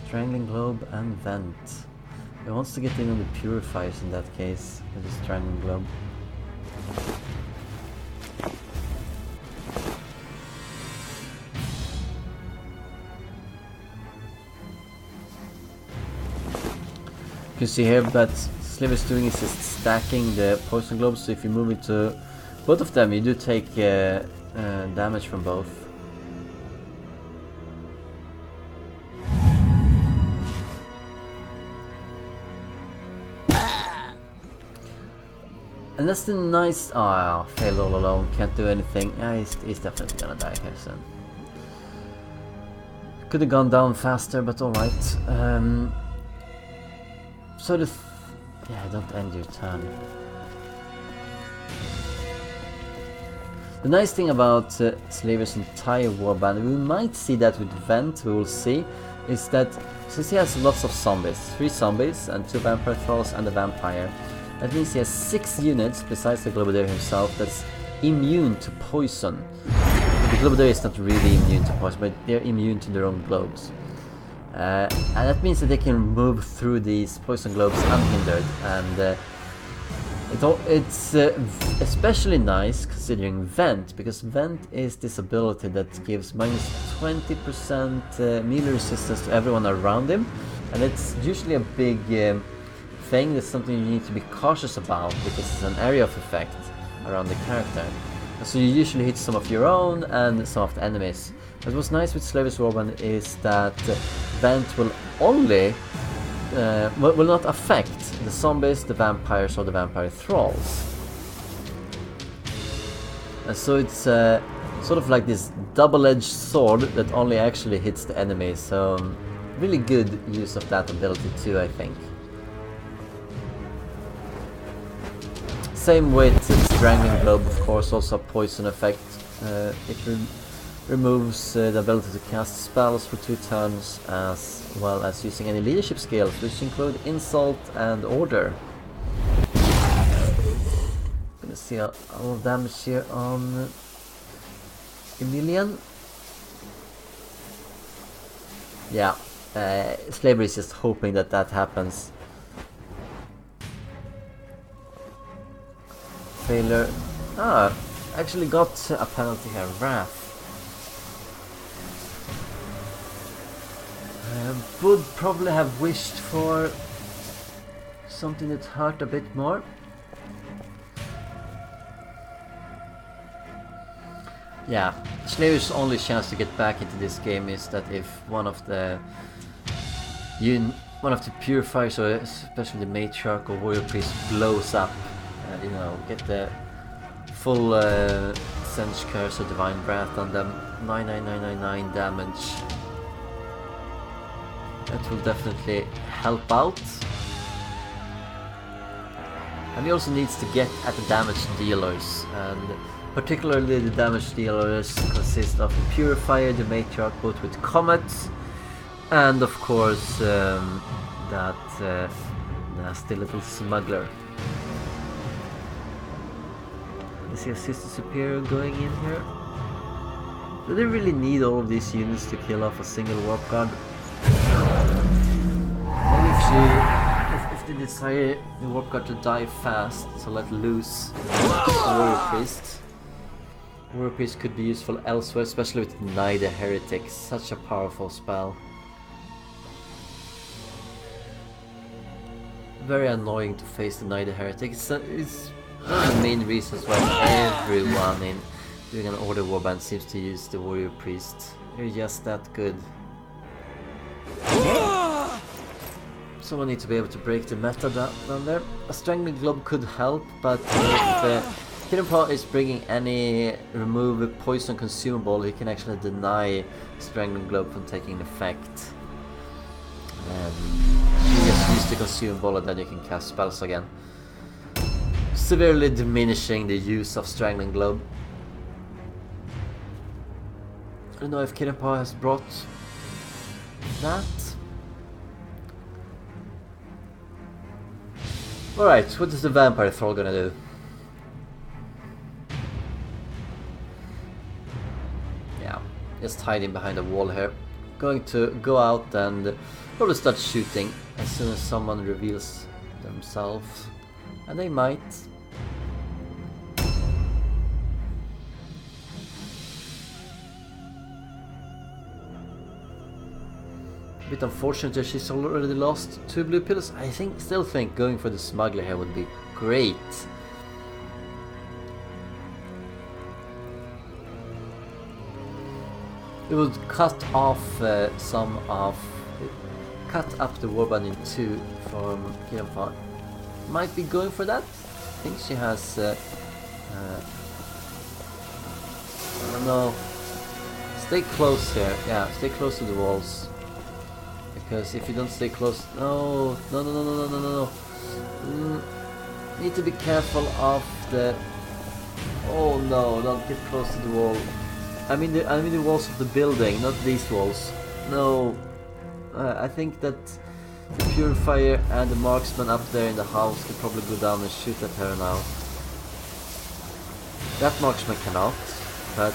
A: Strangling Globe and Vent. He wants to get in on the Purifiers in that case with the Strangling Globe. You can see here that Slaviour's doing is just stacking the poison globes, so if you move into both of them you do take damage from both. And that's the nice... oh, failed all alone, can't do anything. Yeah, he's definitely gonna die here soon. Could have gone down faster, but alright. So the... yeah, don't end your turn. The nice thing about Slaviour's entire warband, we might see that with Vent, we will see, is that since he has lots of zombies, 3 zombies and 2 vampire thralls and a vampire, that means he has 6 units besides the Globadere himself that's immune to poison. The Globadere is not really immune to poison, but they're immune to their own globes. And that means that they can move through these poison globes unhindered, and it's especially nice considering Vent, because Vent is this ability that gives minus 20% melee resistance to everyone around him, and it's usually a big thing. That's something you need to be cautious about because it's an area of effect around the character. So you usually hit some of your own and some of the enemies. But what's nice with Slaviour's Warband is that Vent will only will not affect the zombies, the vampires, or the vampire thralls. And so it's sort of like this double-edged sword that only actually hits the enemy. So really good use of that ability too, I think. Same with Strangling Globe, of course, also a poison effect. It removes the ability to cast spells for 2 turns, as well as using any leadership skills, which include Insult and Order. Gonna see a lot of damage here on Emilian. Yeah, Slaviour is just hoping that that happens. Failure. Actually got a penalty here. Wrath. Would probably have wished for something that hurt a bit more. Yeah, Slaviour's only chance to get back into this game is that if one of the purifiers, or especially the matriarch or warrior priest, blows up. You know, get the full Sense Curse or Divine Breath on them. 99999 damage. That will definitely help out. And he also needs to get at the damage dealers, and particularly the damage dealers consist of the Purifier, the Matriarch, both with comets, and of course that nasty little smuggler. I see a Sister Superior going in here. Do they really need all of these units to kill off a single warp guard? Maybe if they desire the warp guard to die fast, so let loose Warrior Priest. Warrior Priest could be useful elsewhere, especially with Deny the Heretic, such a powerful spell. Very annoying to face Deny the Heretic. It's one of the main reasons why everyone in doing an Order Warband seems to use the Warrior Priest. They're just that good. Someone needs to be able to break the meta down there. A Strangling Globe could help, but if Kittenpaw is bringing any remove poison consumable, he can actually deny Strangling Globe from taking effect. You just use the consumable and then you can cast spells again, severely diminishing the use of Strangling Globe. I don't know if Kittenpaw has brought that. Alright, what is the Vampire Thrall gonna do? Yeah, just hiding behind a wall here. Going to go out and probably start shooting as soon as someone reveals themselves. And they might. A bit unfortunate that she's already lost 2 blue pills. I still think going for the smuggler here would be great. It would cut off cut up the warband in 2 from Kittenpaw. Might be going for that. I think she has I don't know. Stay close here. Yeah, stay close to the walls. Because if you don't stay close, no. Need to be careful of the. Oh no! Don't get close to the wall. I mean the walls of the building, not these walls. No. I think that the Purifier and the Marksman up there in the house could probably go down and shoot at her now. That Marksman cannot, but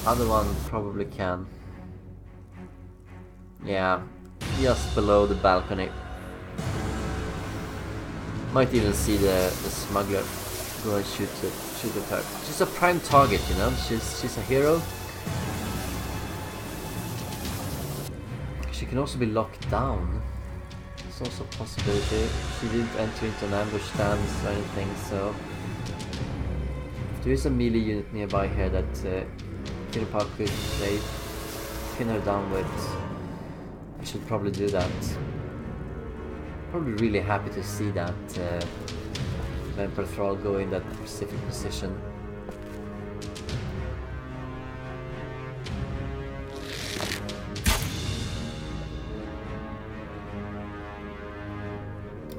A: other one probably can. Yeah, just below the balcony. Might even see the smuggler go and shoot at her. She's a prime target, you know. She's a hero. She can also be locked down. It's also a possibility. She didn't enter into an ambush stance or anything, so If there is a melee unit nearby here that Kittenpaw could pin her down with, I should probably do that. Probably really happy to see that Vampire Thrall go in that specific position.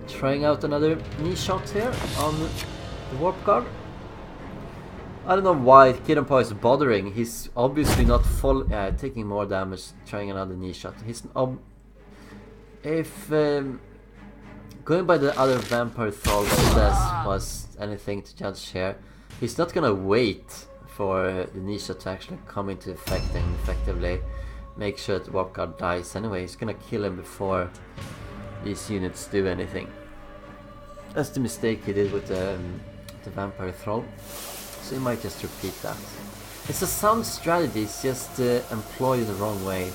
A: Trying out another knee shot here on the Warp Guard. I don't know why Kittenpaw is bothering. He's obviously not taking more damage trying another knee shot. He's if going by the other Vampire Thrall success was anything to judge here, he's not gonna wait for the knee shot to actually come into effect and effectively make sure that Warp Guard dies anyway. He's gonna kill him before these units do anything. That's the mistake he did with the Vampire Thrall. So you might just repeat that. It's a sound strategy, it's just employed the wrong way.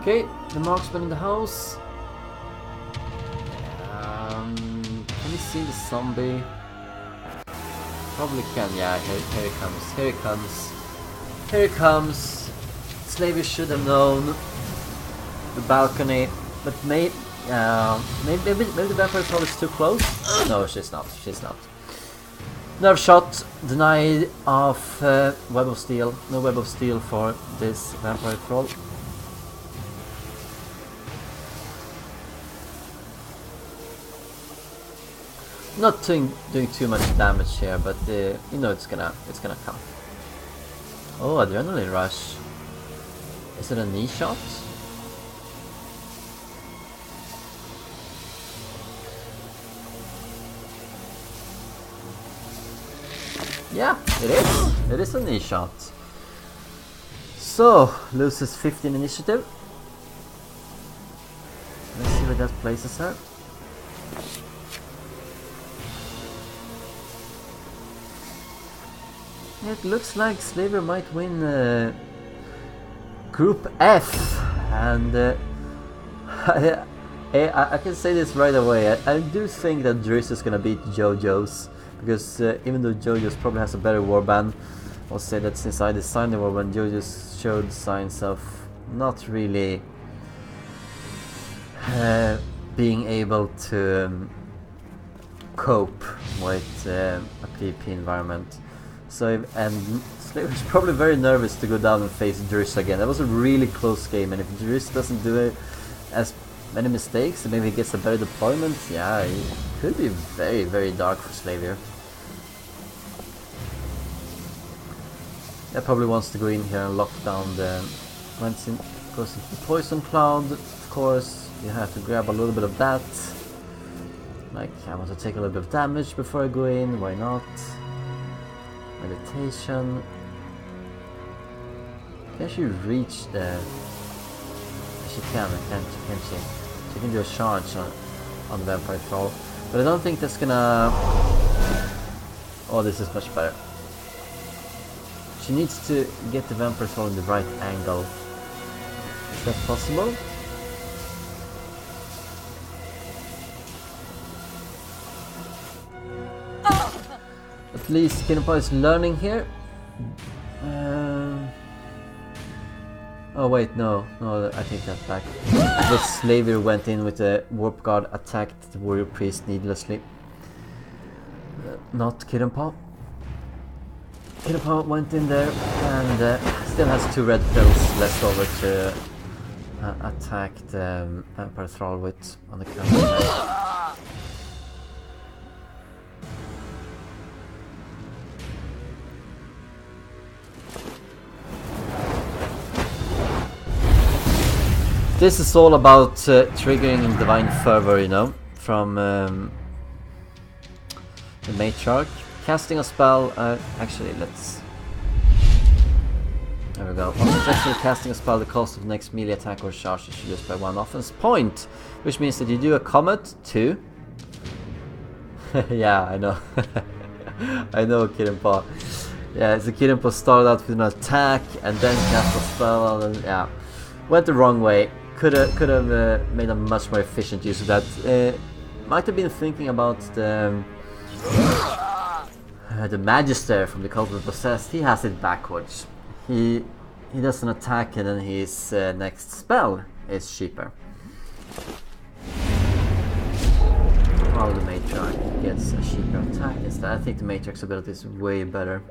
A: Okay, the marksman in the house. Can you see the zombie? Probably can, yeah, here it comes, here it comes. Here it comes. Slaviour should have known the balcony, but maybe the Vampire Thrall is too close? No, she's not, she's not. Nerve shot, denied of Web of Steel. No Web of Steel for this Vampire Thrall. Not doing too much damage here, but you know it's gonna come. Oh, adrenaline rush. Is it a knee shot? Yeah, it is. It is a knee shot. So loses 15 initiative. Let's see where that places her. It looks like Slaviour might win Group F, and I can say this right away. I do think that Driss is gonna beat JoJo's, because even though JoJo's probably has a better warband, I'll say that since I designed the warband, JoJo's showed signs of not really being able to cope with a PvP environment. So, and Slaviour's probably very nervous to go down and face Driss again. That was a really close game, and if Driss doesn't do as many mistakes, and maybe he gets a better deployment, yeah, it could be very, very dark for Slaviour. He probably wants to go in here and lock down the... Goes into the Poison Cloud, of course. You have to grab a little bit of that. Like, I want to take a little bit of damage before I go in, why not? Meditation. Can she reach the... She can, can't she? She can do a charge on the Vampire Thrall. But I don't think that's gonna... Oh, this is much better. She needs to get the Vampire Thrall in the right angle. Is that possible? At least Kittenpaw is learning here. Oh wait, no, I take that back. But Slaviour went in with the Warp Guard, attacked the Warrior Priest needlessly. Not Kittenpaw. Kittenpaw went in there and still has 2 red pills left over to attack the Vampire Thrall with on the counter. This is all about triggering Divine Fervor, you know, from the Matriarch. Casting a spell, actually let's... There we go. Successfully casting a spell, the cost of the next melee attack or charge is reduced by 1 offense point, which means that you do a comet 2. Yeah, I know. I know Kittenpaw. Yeah, so Kittenpaw started out with an attack and then cast a spell and yeah, went the wrong way. Could have made a much more efficient use of that. Might have been thinking about the Magister from the Cult of the Possessed. He has it backwards. He does an attack and then his next spell is cheaper. While the Matriarch gets a cheaper attack instead. I think the Matriarch's ability is way better.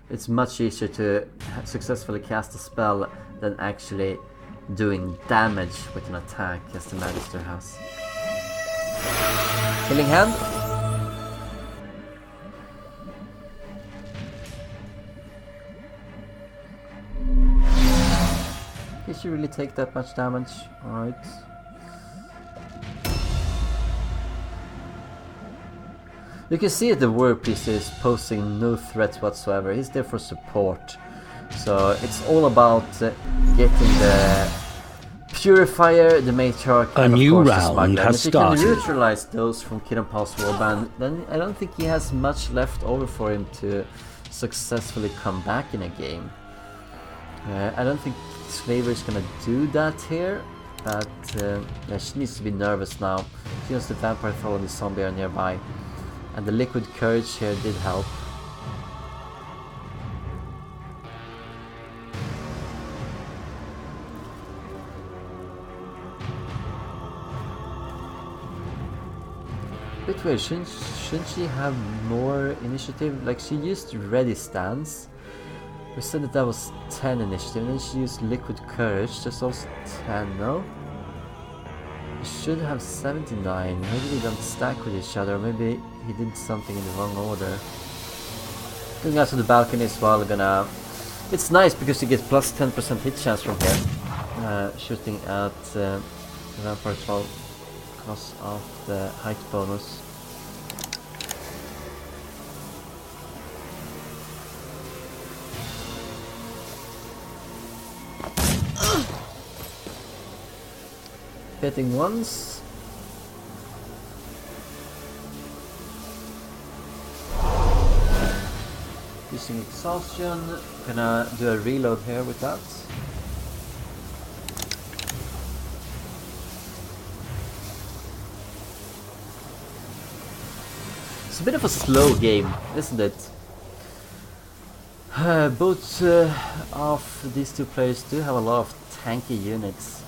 A: It's much easier to successfully cast a spell than actually doing damage with an attack as the Magister has. Killing Hand. Did she really take that much damage? Alright. You can see that the Warrior Priest is posing no threat whatsoever. He's there for support. So it's all about getting the Purifier, the Matriarch, and of course the Smuggler. And if you can neutralize those from Kittenpaw's warband, then I don't think he has much left over for him to successfully come back in a game. I don't think Slaviour is gonna do that here, but yeah, she needs to be nervous now. She knows the Vampire Troll and the Zombie are nearby. And the Liquid Courage here did help. Bit weird, shouldn't she have more initiative? Like, she used Ready Stance. We said that that was 10 initiative, and then she used Liquid Courage, that's also 10, no? He should have 79, maybe they don't stack with each other, maybe he did something in the wrong order. Going out to the balcony as well, gonna... It's nice because you get plus 10% hit chance from here. Shooting at the Vampire Troll because of the height bonus. Hitting once. Using exhaustion. Gonna do a reload here with that. It's a bit of a slow game, isn't it? Both of these two players do have a lot of tanky units.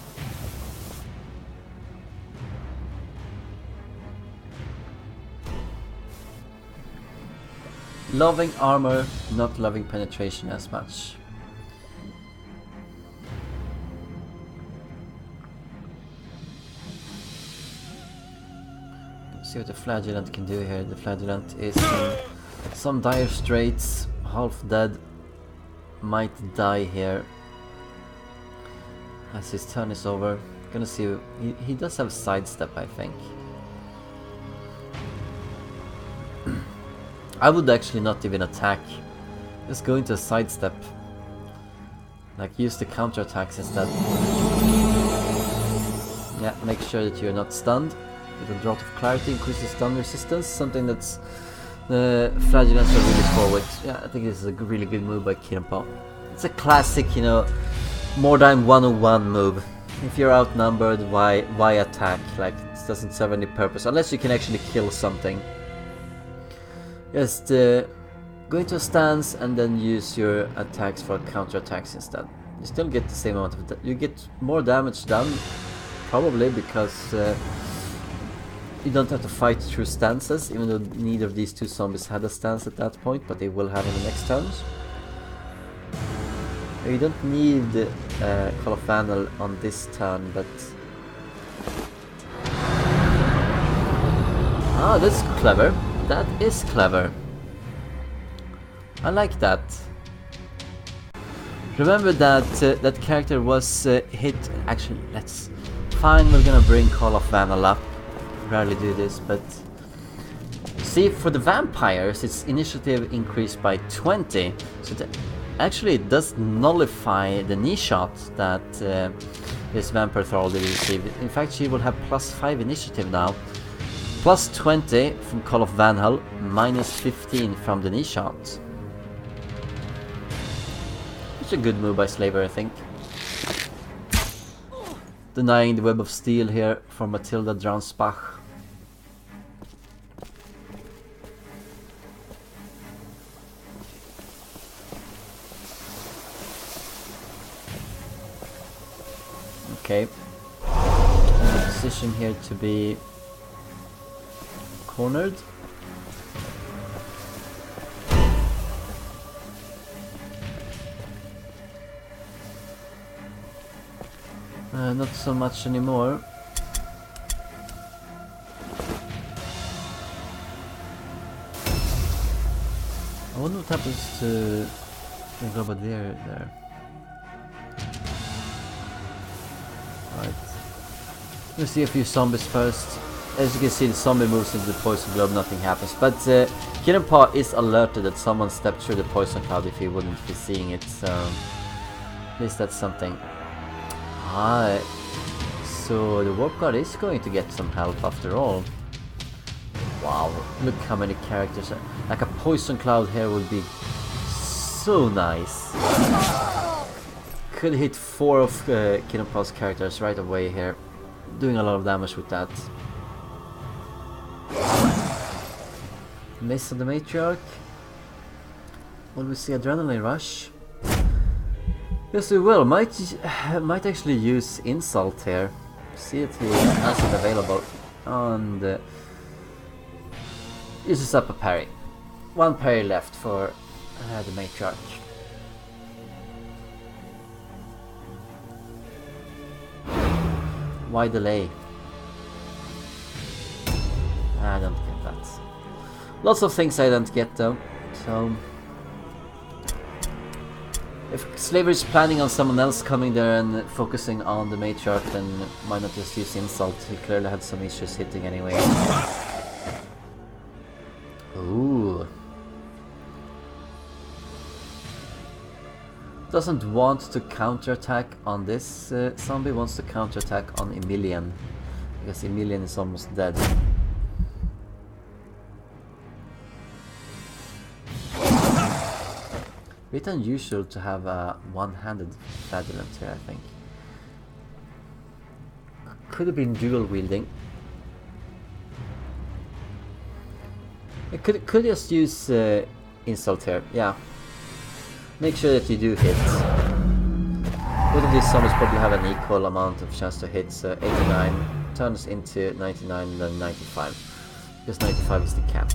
A: Loving armor, not loving penetration as much. Let's see what the Flagellant can do here. The Flagellant is in some dire straits, half dead, might die here as his turn is over. Gonna see, he does have sidestep, I think. I would actually not even attack, just go into a sidestep. Like, use the counter attacks instead. Yeah, make sure that you're not stunned. With a Draught of Clarity increases stun resistance, something that's the Flagellants are really forward. Yeah, I think this is a really good move by Kittenpaw. It's a classic, you know, Mordheim 101 move. If you're outnumbered, why attack? Like, it doesn't serve any purpose, unless you can actually kill something. Just go into a stance and then use your attacks for counter attacks instead. You still get the same amount of you get more damage done, probably because you don't have to fight through stances, even though neither of these two zombies had a stance at that point, but they will have in the next turns. You don't need Call of Vanal on this turn, but... Ah, that's clever. That is clever. I like that. Remember that that character was hit... Actually, let's... Fine, we're gonna bring Call of Vanal up. Rarely do this, but... See, for the vampires, its initiative increased by 20. So that actually it does nullify the knee shot that this vampire troll did receive. In fact, she will have plus 5 initiative now. Plus 20 from Call of Vanhal, minus 15 from the Nishant. It's a good move by Slaviour, I think. Denying the Web of Steel here for Matilda Dransbach. Okay. Position here to be cornered. Not so much anymore. I wonder what happens to the Globadier there. Right. Let's see a few zombies first. As you can see, the zombie moves into the poison globe, nothing happens. But Kittenpaw is alerted that someone stepped through the poison cloud if he wouldn't be seeing it, so at least that's something. Alright, so the warp guard is going to get some help after all. Wow, look how many characters. Like a poison cloud here would be so nice. Could hit 4 of Kittenpaw's characters right away here, doing a lot of damage with that. Miss on the Matriarch. Will we see Adrenaline Rush? Yes, we will. Might actually use Insult here. See if he has it available. And uses up a parry. 1 parry left for the Matriarch. Why delay? I don't get that. Lots of things I don't get though. So if Slaviour is planning on someone else coming there and focusing on the Matriarch, then why not just use Insult? He clearly had some issues hitting anyway. Ooh. Doesn't want to counterattack on this zombie, wants to counterattack on Emilian. Because Emilian is almost dead. Bit unusual to have a one-handed Flagellant here, I think. Could have been dual wielding. It could just use Insult here, yeah. Make sure that you do hit. Both of these zombies probably have an equal amount of chance to hit, so 89 turns into 99 and then 95. Because 95 is the cap.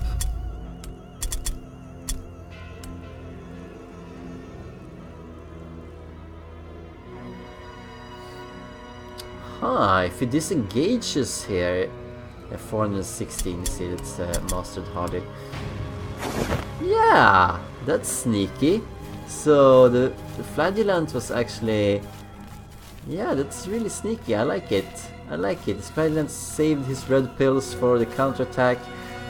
A: If he disengages here, 416, see it's mastered hardy. Yeah, that's sneaky. So the Flagellant was actually, yeah, that's really sneaky. I like it. I like it. The Flagellant saved his red pills for the counterattack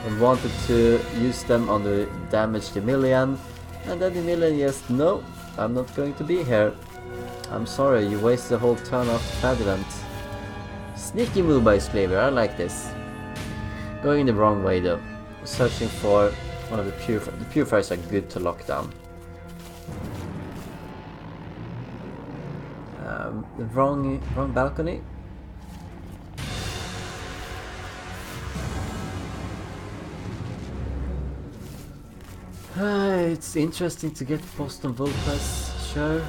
A: and wanted to use them on the damaged Emilian. And then Emilian just, no, I'm not going to be here. I'm sorry, you wasted the whole turn after Flagellant. Sneaky move by Slaviour, I like this. Going in the wrong way though. Searching for one of the purifiers. The purifiers are good to lock down. The wrong balcony. It's interesting to get Boston Volpes, sure.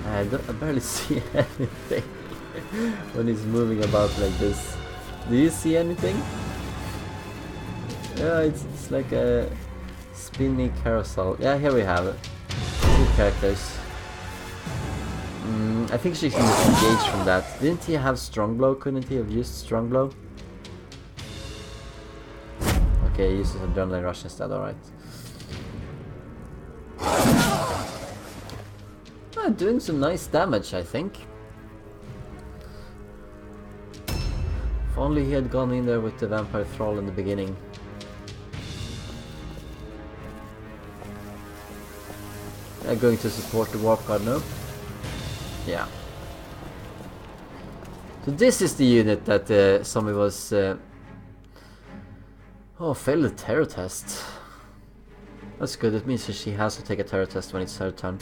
A: I barely see anything when he's moving about like this. Do you see anything? Yeah, it's like a spinny carousel. Yeah, here we have it. 2 characters. I think she can disengage from that. Didn't he have Strong Blow? Couldn't he have used Strong Blow? Okay, he uses Adrenaline Rush instead, alright. Doing some nice damage, I think. If only he had gone in there with the Vampire Thrall in the beginning. Going to support the Warp Guard now. Yeah. So this is the unit that zombie was... Oh, failed the terror test. That's good, it means that she has to take a terror test when it's her turn.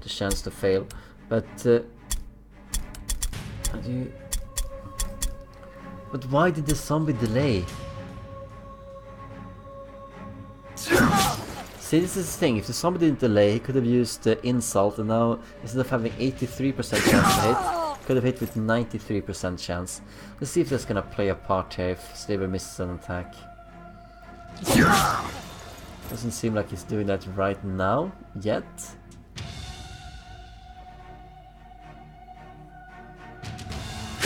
A: The chance to fail. But... But why did the zombie delay? See, this is the thing, if the zombie didn't delay, he could have used the insult, and now, instead of having 83% chance to hit, could have hit with 93% chance. Let's see if that's gonna play a part here, if Slaviour misses an attack. Doesn't seem like he's doing that right now, yet.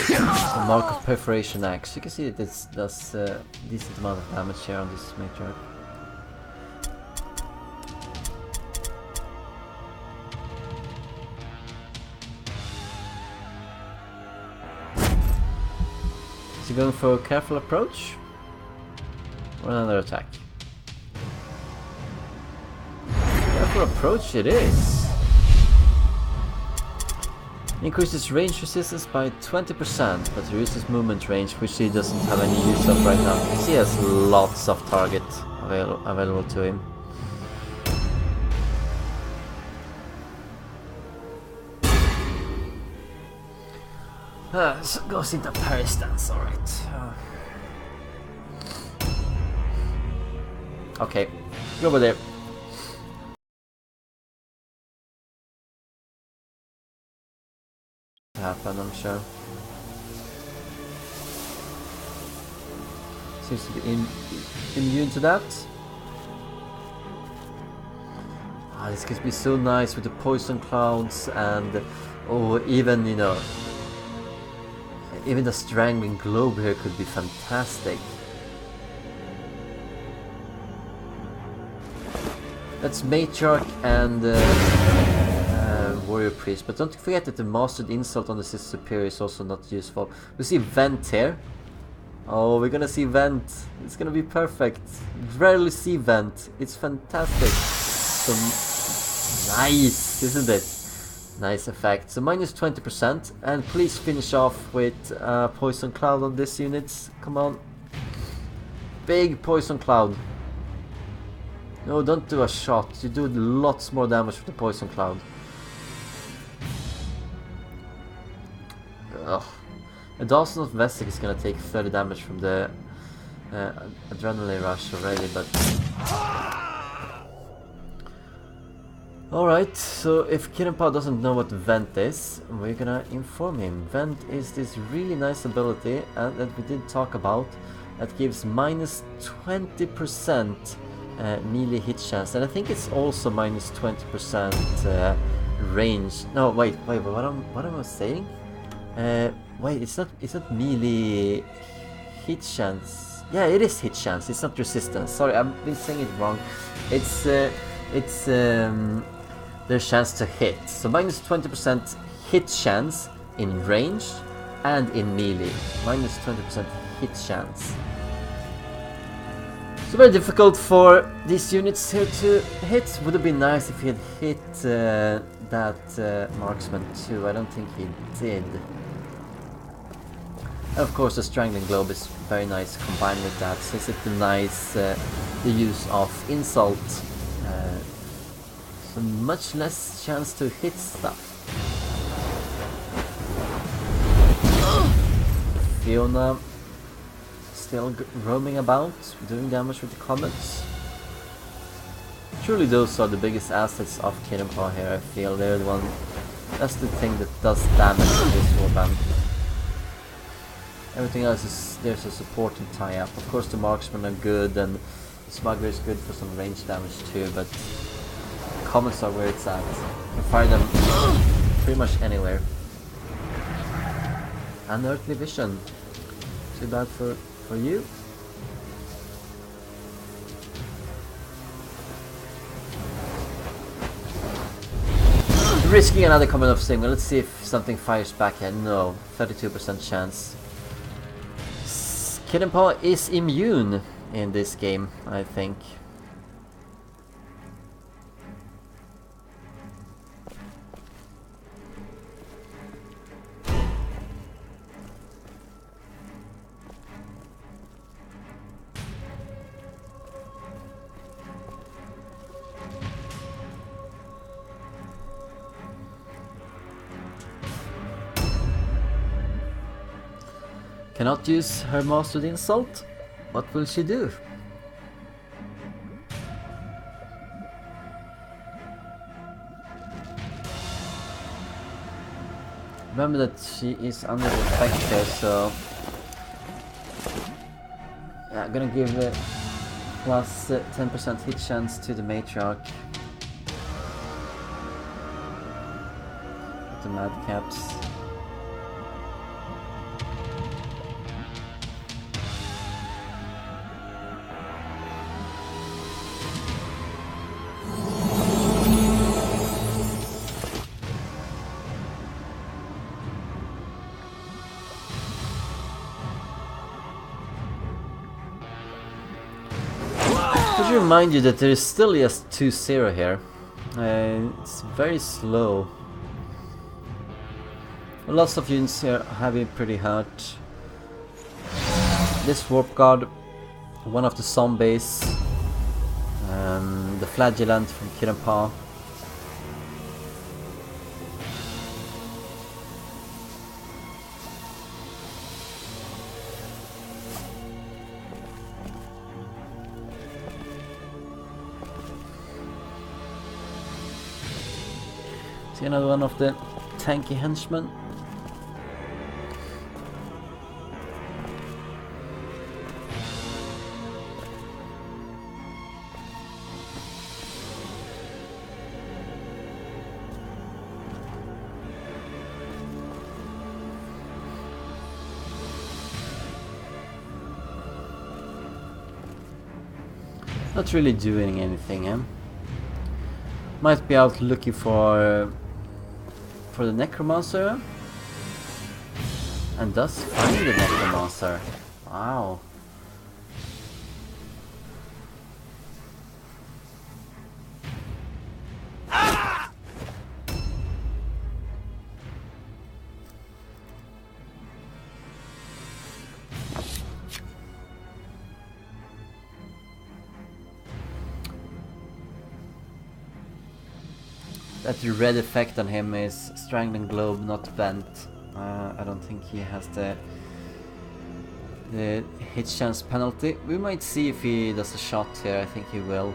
A: The mark of perforation axe. You can see that this does a decent amount of damage here on this matriarch. Is he going for a careful approach? Or another attack? Careful approach it is! Increases range resistance by 20%, but reduces movement range, which he doesn't have any use of right now. He has lots of target available to him. So goes into parry stance, alright. Okay, go over there. Happen, I'm sure. Seems to be immune to that. Ah, this could be so nice with the poison clouds and even, you know, even the strangling globe here could be fantastic. That's Matriarch and Warrior Priest, but don't forget that the Mastered Insult on the Sister Superior is also not useful. We see Vent here. Oh, we're gonna see Vent. It's gonna be perfect. Rarely see Vent. It's fantastic. So nice, isn't it? Nice effect. So minus 20%, and please finish off with Poison Cloud on this unit. Come on. Big Poison Cloud. No, don't do a shot. You do lots more damage with the Poison Cloud. Ugh. A Dawson of Vesic is gonna take 30 damage from the Adrenaline Rush already, but... Alright, so if Kittenpaw doesn't know what Vent is, we're gonna inform him. Vent is this really nice ability that we did talk about that gives minus 20% melee hit chance, and I think it's also minus 20% range. No, wait, what am I saying? Wait, it's not melee hit chance. Yeah, it is hit chance. It's not resistance. Sorry, I've been saying it wrong. It's their chance to hit. So minus 20% hit chance in range and in melee. Minus 20% hit chance. So very difficult for these units here to hit. Would have been nice if he had hit that marksman too. I don't think he did. And of course the Strangling Globe is very nice combined with that. So it's a nice the use of insult. So much less chance to hit stuff. Fiona still roaming about, doing damage with the comets. Truly those are the biggest assets of Kittenpaw here, I feel. They're the one, that's the thing that does damage to this warband. Everything else is, there's a support and tie-up. Of course the marksmen are good and the smuggler is good for some range damage too, but comets are where it's at. You can fire them pretty much anywhere. Unearthly Vision. Too bad for you. Risking another comment of Sting. Let's see if something fires back here. No, 32% chance. Kittenpaw is immune in this game, I think. Cannot use her mastered insult. What will she do? Remember that she is under the effect here, so yeah, I'm gonna give it plus 10% hit chance to the matriarch. With the madcaps. I should remind you that there is still just 2-0 here. It's very slow. Lots of units here have been pretty hurt. This warp guard, one of the zombies, the flagellant from Kittenpaw. See another one of the tanky henchmen. Not really doing anything, eh? Might be out looking for the necromancer, and thus find the necromancer. Wow. That red effect on him is Strangling Globe, not Vent. I don't think he has the hit chance penalty. We might see if he does a shot here. I think he will.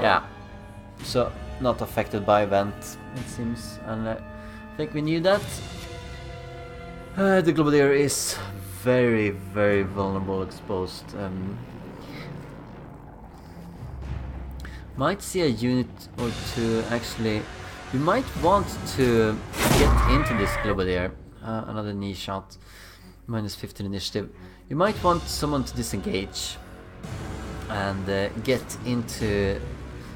A: Yeah, so not affected by event, it seems, and I think we knew that. The Globadier is very, very vulnerable, exposed. Might see a unit or two, actually. You might want to get into this Globadier. Another knee shot, minus 15 initiative. You might want someone to disengage and get into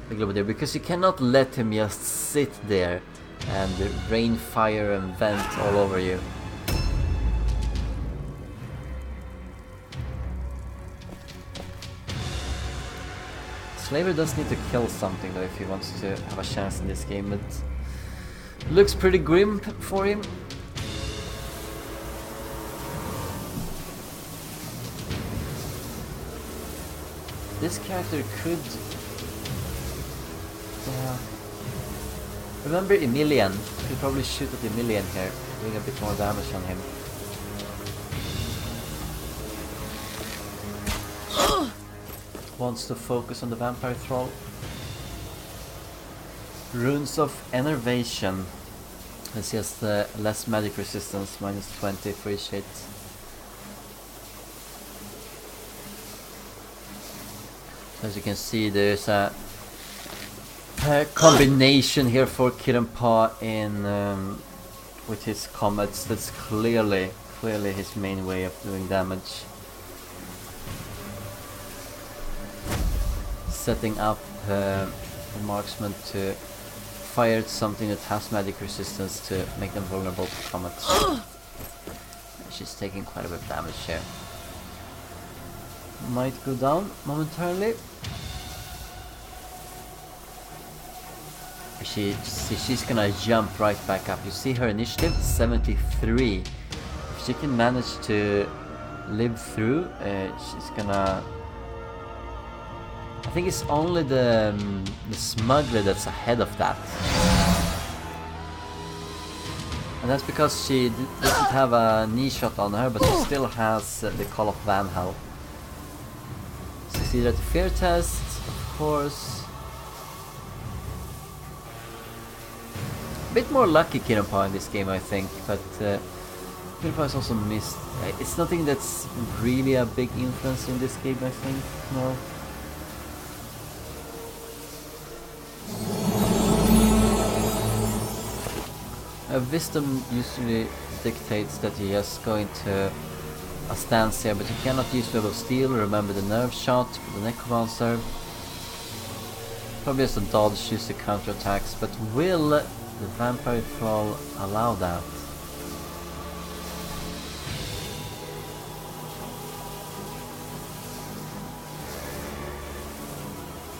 A: the Globadier, because you cannot let him just sit there and rain fire and vent all over you. Slaviour does need to kill something though if he wants to have a chance in this game, but looks pretty grim for him. This character could... remember Emilian? You could probably shoot at Emilian here, doing a bit more damage on him. Wants to focus on the Vampire Thrall. Runes of Enervation. This has less magic resistance, minus 20 for each hit. As you can see, there's a combination here for Kittenpaw in with his comets. That's clearly his main way of doing damage. Setting up the marksman to fire at something that has magic resistance to make them vulnerable to comets. She's taking quite a bit of damage here. might go down momentarily. She's gonna jump right back up. You see her initiative 73. If she can manage to live through, she's gonna. I think it's only the smuggler that's ahead of that. And that's because she doesn't have a knee shot on her, but she still has the Call of Van Hell. Succeeded at the fear test, of course. A bit more lucky Kittenpaw in this game, I think, but Kittenpaw has also missed. It's nothing that's really a big influence in this game, I think. No. Wisdom usually dictates that you just go into a stance here, but you cannot use Web of Steel. Remember the nerve shot for the Necromancer. Probably just a dodge, use the counterattacks, but will the Vampire Thrall allow that?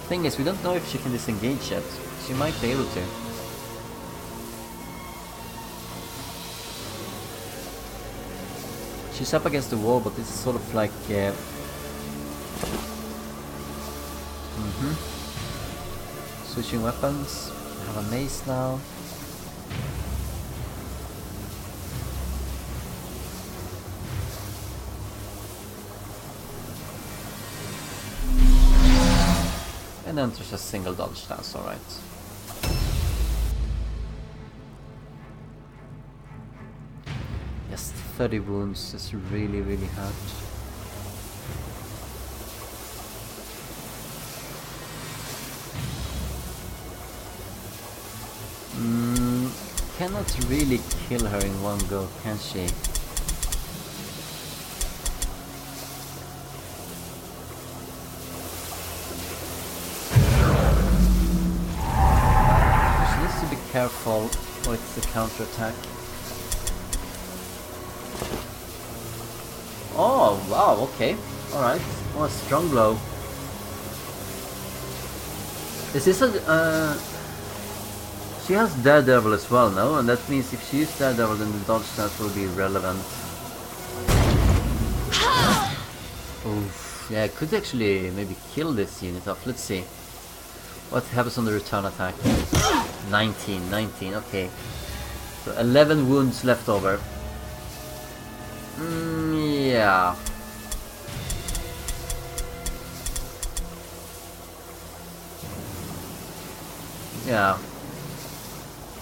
A: Thing is, we don't know if she can disengage yet. She might be able to. She's up against the wall, but this is sort of like switching weapons. I have a mace now. And enters a single dodge stance, alright. Yes, 30 wounds is really, really hurt. Cannot really kill her in one go, can she? She needs to be careful with the counterattack. Oh, wow, okay. Alright. Oh, a strong blow. This is a... she has Daredevil as well now, and that means if she uses Daredevil, then the dodge stance will be relevant. Oof. Yeah, I could actually maybe kill this unit off. Let's see. What happens on the return attack? 19, okay. So 11 wounds left over. Yeah. Yeah.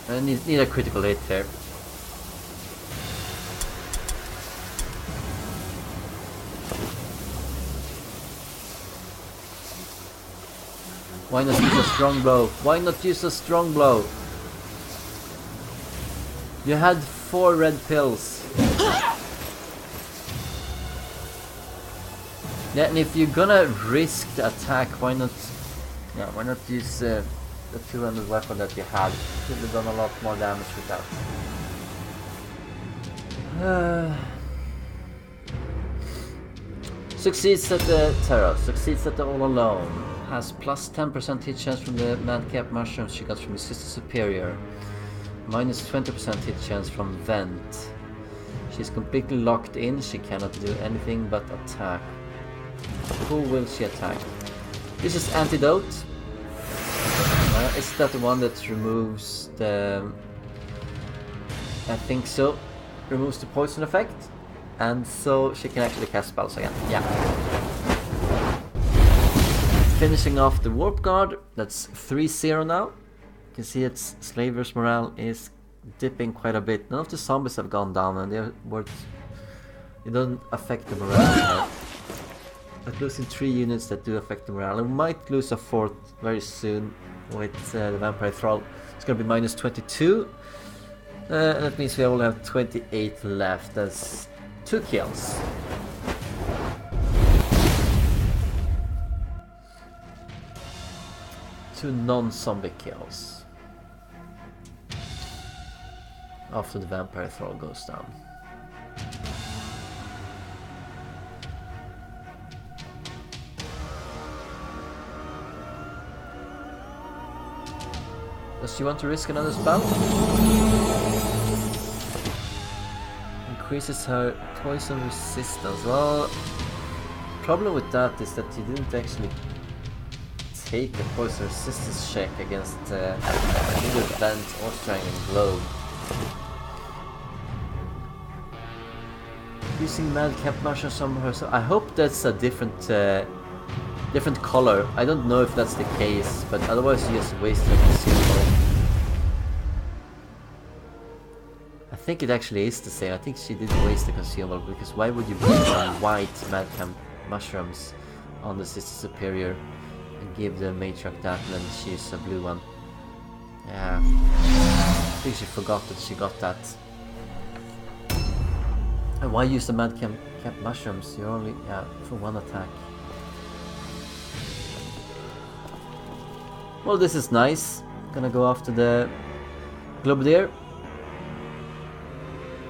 A: I need a critical hit there. Why not use a strong blow? Why not use a strong blow? You had 4 red pills. Yeah, and if you're gonna risk the attack, why not use the 200 weapon that you had? Could have done a lot more damage with that. Succeeds at the Terror, succeeds at the All Alone. Has plus 10% hit chance from the Madcap Mushrooms she got from the Sister Superior. Minus 20% hit chance from Vent. She's completely locked in, she cannot do anything but attack. Who will she attack? This is Antidote. Is that the one that removes the... I think so. Removes the poison effect. And so she can actually cast spells again. Yeah. Finishing off the Warp Guard. That's 3-0 now. You can see its Slaviour's morale is dipping quite a bit. None of the zombies have gone down, and they don't affect the morale. But losing 3 units that do affect the morale. And we might lose a 4th very soon with the Vampire Thrall. It's gonna be minus 22. And that means we only have 28 left. That's 2 kills. Two non-zombie kills. After the Vampire Thrall goes down. Does she want to risk another spell? Increases her poison resistance. Well, problem with that is that you didn't actually take a poison resistance check against either Vent or Strangling Blow. Using Madcap Mushrooms on herself. I hope that's a different color. I don't know if that's the case, but otherwise you just wasted a consumable. I think it actually is the same. I think she did waste the consumable, because why would you put some white Madcap Mushrooms on the Sister Superior and give the Matriarch that and then she used a blue one? Yeah. I think she forgot that she got that. And why use the Madcap Mushrooms? You're only, yeah, for one attack. Well, this is nice. Gonna go after the Globadier.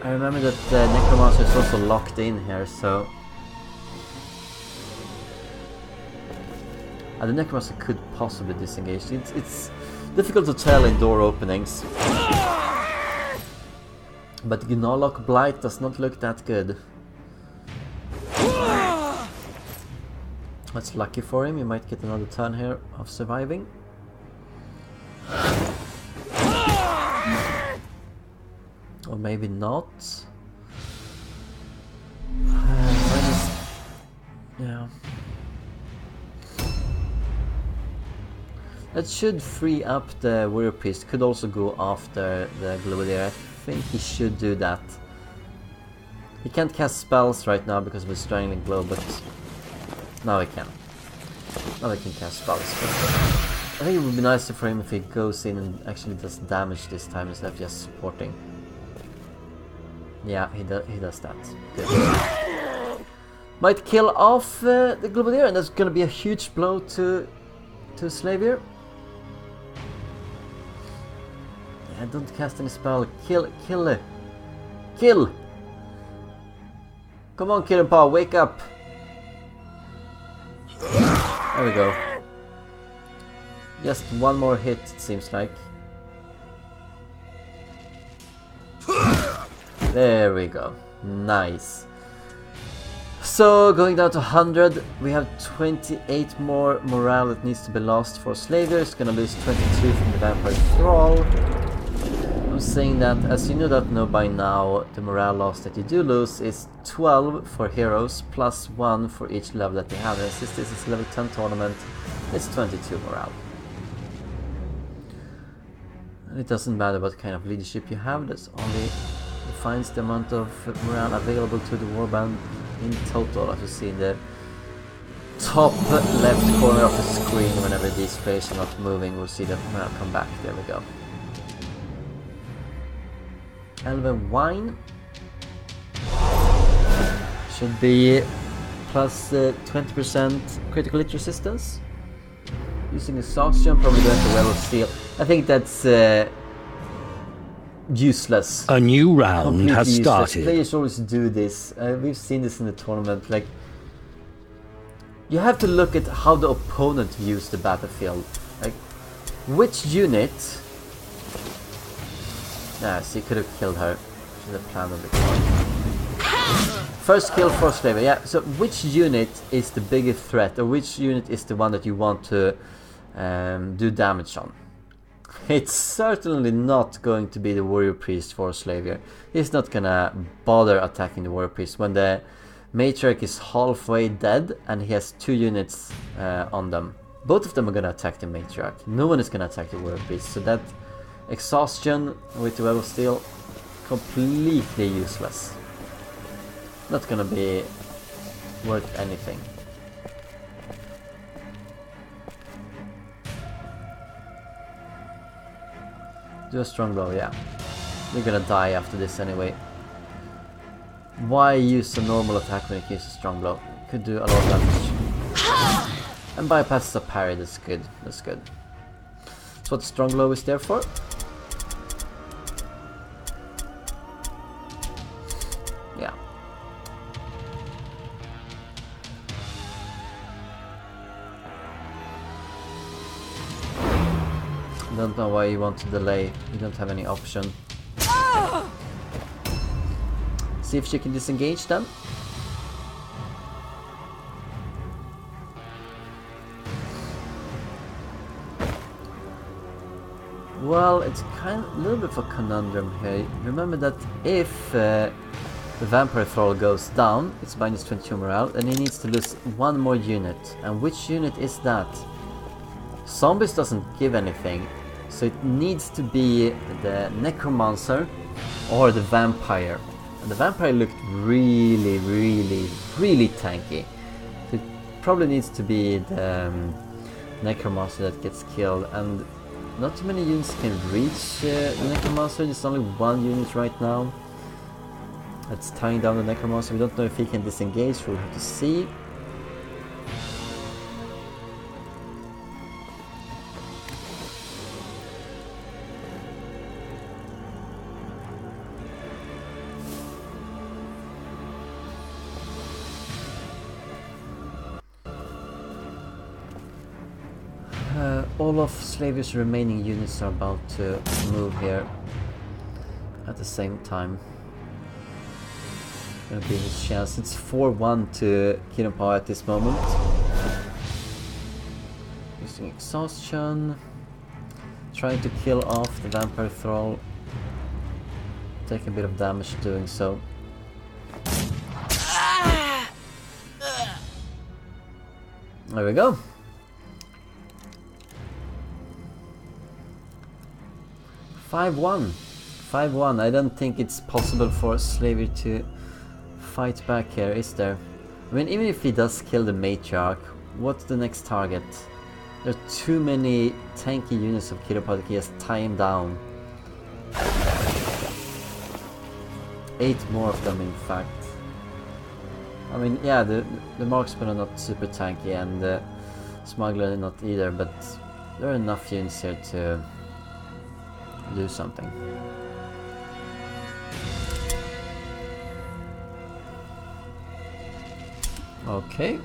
A: I remember that the Necromancer is also locked in here, so... the Necromancer could possibly disengage. It's difficult to tell in door openings. But Gnolok Blight does not look that good. That's lucky for him, he might get another turn here of surviving. Or maybe not. Yeah. That should free up the Warrior Priest. Could also go after the Globadier. I think he should do that. He can't cast spells right now because of his Strangling Blow, but now he can. Now he can cast spells. But I think it would be nicer for him if he goes in and actually does damage this time instead of just supporting. Yeah, he does that. Good. Might kill off the Globadier, and that's gonna be a huge blow to Slaviour. Yeah, don't cast any spell. Kill! Kill! Come on, Kittenpaw, wake up! There we go. Just one more hit, it seems like. There we go. Nice. So, going down to 100, we have 28 more morale that needs to be lost for Slaviour. It's gonna lose 22 from the Vampire Thrall. I'm saying that, as you know by now, the morale loss that you do lose is 12 for heroes, plus 1 for each level that they have. And since this is a level 10 tournament, it's 22 morale. And it doesn't matter what kind of leadership you have, that's only defines the amount of morale available to the warband in total, as you see in the top left corner of the screen. Whenever these players are not moving, we'll see the morale come back. There we go. Elven Wine should be plus 20% critical hit resistance. Using exhaustion, probably going to level steel. I think that's useless.
B: A new round
A: Completely
B: has
A: useless.
B: started.
A: Players always do this. We've seen this in the tournament. Like, you have to look at how the opponent views the battlefield. Like, which unit? Nah, so you could have killed her. Should have planned on it. First kill for Slaviour. Yeah. So, which unit is the biggest threat, or which unit is the one that you want to do damage on? It's certainly not going to be the Warrior Priest for Slaviour. He's not gonna bother attacking the Warrior Priest when the Matriarch is halfway dead and he has 2 units on them. Both of them are gonna attack the Matriarch. No one is gonna attack the Warrior Priest. So that exhaustion with the Web of Steel, completely useless. Not gonna be worth anything. Do a strong blow, yeah. You're gonna die after this anyway. Why use a normal attack when you use a strong blow? Could do a lot of damage. And bypasses a parry, that's good. That's good. That's what strong blow is there for. Yeah. Don't know why you want to delay. You don't have any option. See if she can disengage them. Well, it's kind of a little bit of a conundrum here. Remember that if the Vampire Thrall goes down, it's minus 22 morale, and he needs to lose one more unit. And which unit is that? Zombies doesn't give anything, so it needs to be the Necromancer or the Vampire. And the Vampire looked really tanky. So it probably needs to be the Necromancer that gets killed, and not too many units can reach the Necromancer. There's only one unit right now that's tying down the Necromancer. We don't know if he can disengage, we'll have to see. All of Slaviour's remaining units are about to move here at the same time. Gonna be his chance. It's 4-1 to Kittenpaw at this moment. Using exhaustion, trying to kill off the Vampire Thrall. Take a bit of damage doing so. There we go. 5-1. 5-1. I don't think it's possible for Slaviour to fight back here, is there? I mean, even if he does kill the Matriarch, what's the next target? There are too many tanky units of Kittenpaw that he has to tie him down. 8 more of them, in fact. I mean, yeah, the Marksmen are not super tanky, and the Smuggler not either, but there are enough units here to do something. Okay.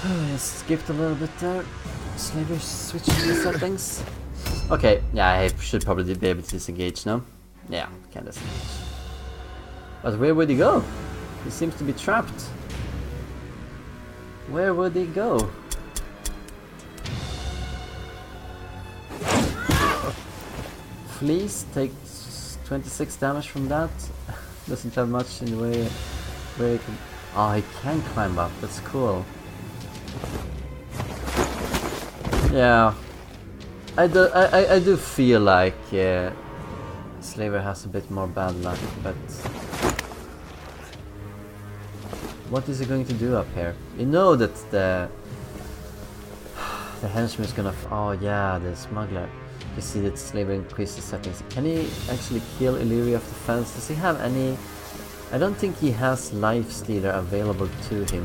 A: I skipped a little bit there. Slaviour switching the settings. Okay, yeah, I should probably be able to disengage now. Yeah, can disengage. But where would he go? He seems to be trapped. Where would he go? Fleece takes 26 damage from that. Doesn't have much in the way where he can... Oh, he can climb up. That's cool. Yeah. I do feel like Slaviour has a bit more bad luck, but... What is he going to do up here? You know that the henchman is gonna... Oh yeah, the Smuggler. You see that Slaviour increases settings. Can he actually kill Illyria of the Fence? Does he have any... I don't think he has Life Stealer available to him.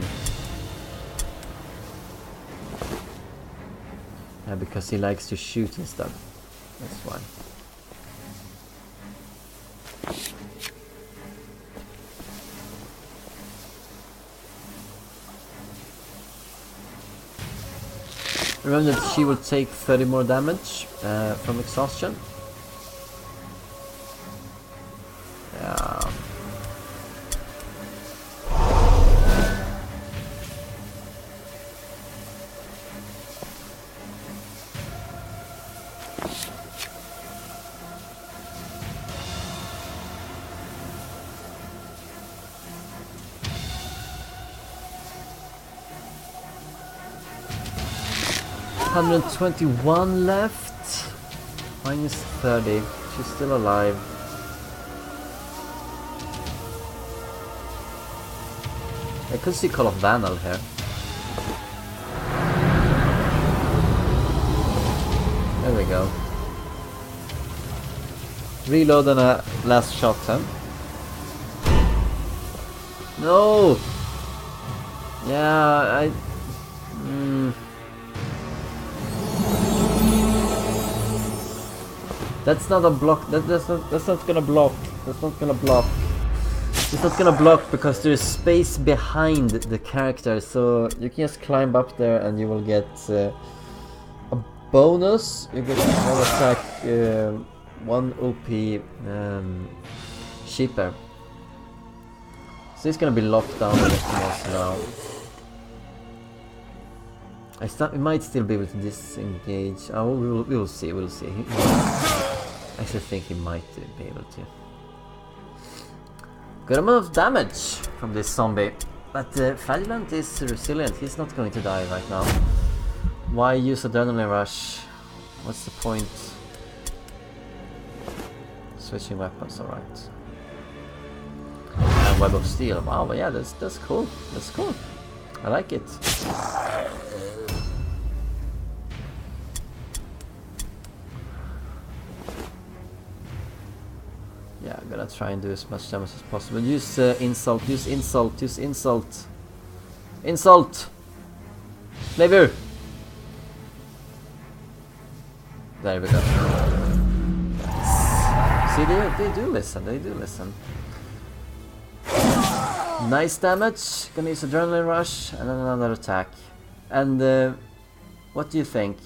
A: Yeah, because he likes to shoot and stuff. That's why. Remember that she will take 30 more damage from exhaustion. Yeah. $121 left. Minus 30. She's still alive. I could see Call of Vanal here. There we go. Reload on a last shot, huh? No! Yeah, That's not a block. That's not gonna block. That's not gonna block. It's not gonna block because there's space behind the character, so you can just climb up there and you will get bonus, you get one attack, 1 OP cheaper. So he's gonna be locked down with now. We might still be able to disengage. Oh, we will see. We'll see. I actually think he might be able to. Good amount of damage from this zombie, but Flagellant is resilient. He's not going to die right now. Why use Adrenaline Rush? What's the point? Switching weapons, alright. And Web of Steel. Wow, but yeah, that's cool. That's cool. I like it. Yeah, I'm gonna try and do as much damage as possible. Use insult, use insult, use insult. Insult! Slaviour! There we go. See, they do listen, they do listen. Nice damage. Gonna use Adrenaline Rush and then another attack. And what do you think?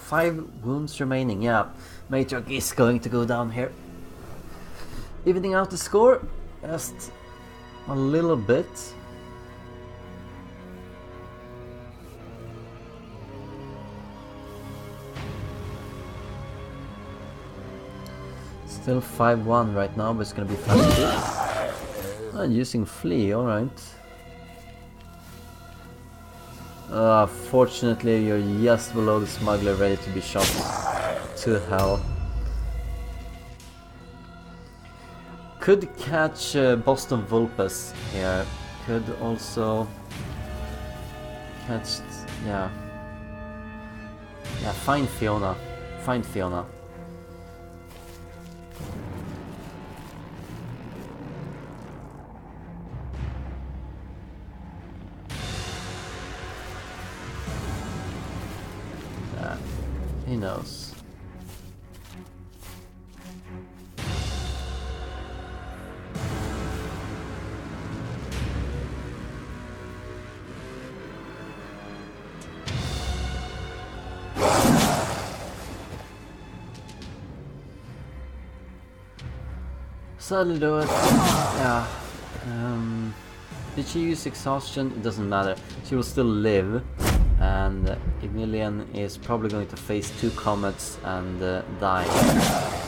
A: Five wounds remaining, yeah. Matriarch is going to go down here. Evening out the score, just a little bit. Still 5-1 right now, but it's gonna be 5-2. And using Flee, alright. Fortunately, you're just below the smuggler, ready to be shot to hell. Could catch Boston Vulpes here. Could also catch, yeah. Yeah, find Fiona. Find Fiona. He knows. Sadly do it. Yeah. Did she use exhaustion? It doesn't matter. She will still live. And Emilian is probably going to face 2 comets and die.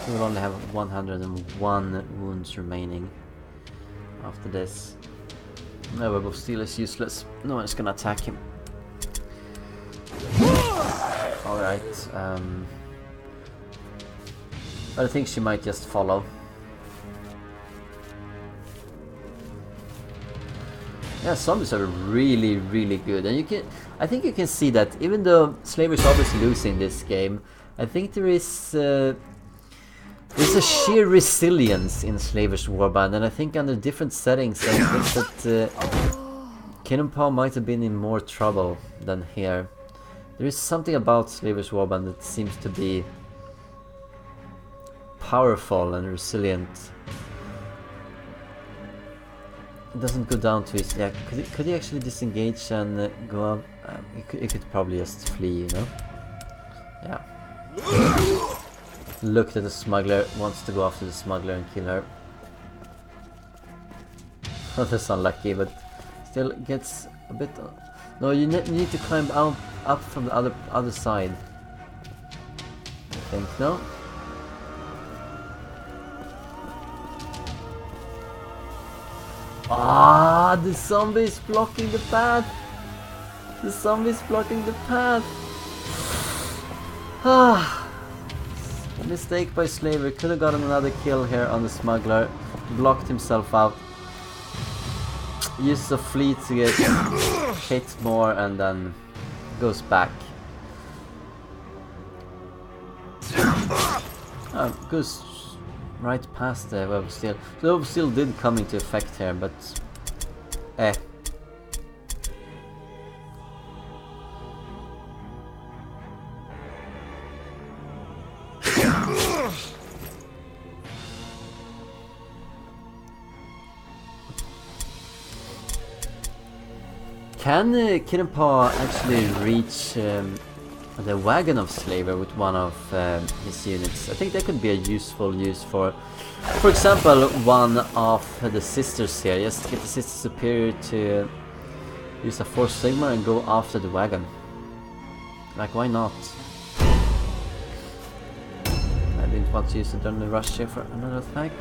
A: He will only have 101 wounds remaining after this. No, Web of Steel is useless. No one's gonna attack him. Alright. But I think she might just follow. Yeah, zombies are really, really good, and I think you can see that even though Slaviour is obviously losing this game, I think there's a sheer resilience in Slaviour's warband, and I think under different settings, I think that Kittenpaw might have been in more trouble than here. There is something about Slaviour's warband that seems to be powerful and resilient. It doesn't go down to his... Yeah, could he actually disengage and go up? He could probably just flee, you know? Yeah. Looked at the smuggler, wants to go after the smuggler and kill her. Oh, that's unlucky, but still gets a bit... No, you need to climb up from the other side. I think, no? Ah, the zombie is blocking the path. The zombie is blocking the path. Ah, mistake by Slaviour. Could have gotten another kill here on the smuggler. Blocked himself out. Uses a flee to get hit more and then goes back. Goes right past the Web of Steel. The Web of Steel did come into effect here, but Can Kittenpaw actually reach the wagon of Slaviour with one of his units? I think that could be a useful use for example, one of the sisters here. Just get the sister superior to use a Force Sigma and go after the wagon. Like, why not? I didn't want to use the Adrenaline Rush here for another attack.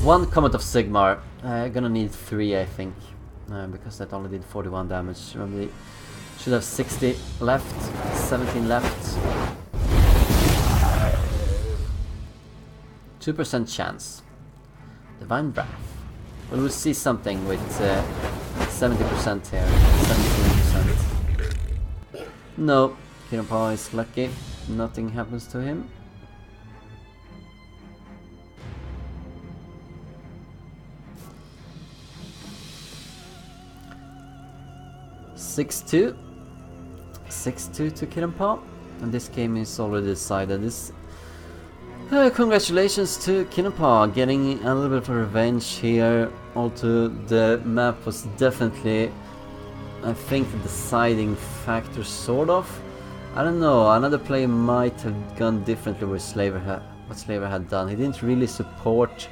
A: One Comet of Sigmar. Gonna need 3, I think, because that only did 41 damage. Remember, should have 60 left, 17 left. 2% chance. Divine Wrath. Well, we'll see something with 70% here. 17%. No, Kittenpaw is lucky. Nothing happens to him. (6-2). 6-2 to Kittenpaw, and this game is already decided. This congratulations to Kittenpaw, getting a little bit of revenge here. Although the map was definitely, I think, the deciding factor, sort of. I don't know, another player might have gone differently with what Slaviour had done. He didn't really support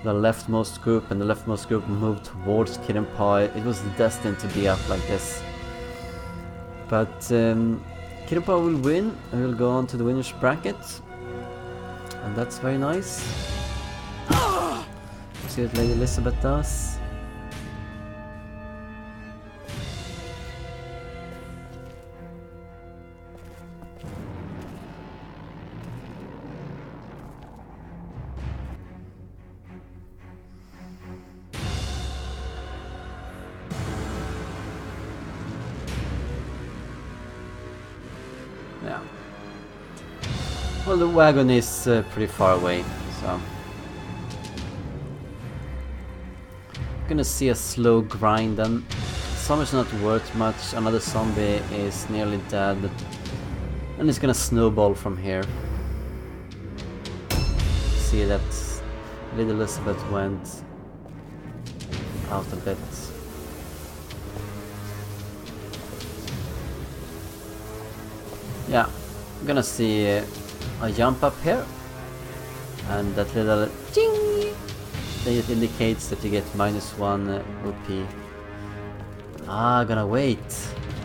A: the leftmost group, and the leftmost group moved towards Kittenpaw. It was destined to be up like this. But Kittenpaw will win, and will go on to the winner's bracket. And that's very nice. See what Lady Elizabeth does. Yeah. Well, the wagon is pretty far away, so gonna see a slow grind then. Zombie's not worth much. Another zombie is nearly dead, and it's gonna snowball from here. See that Lady Elizabeth went out a bit. Yeah, I'm gonna see a jump up here, and that little ching, it indicates that you get -1 OP. Gonna wait.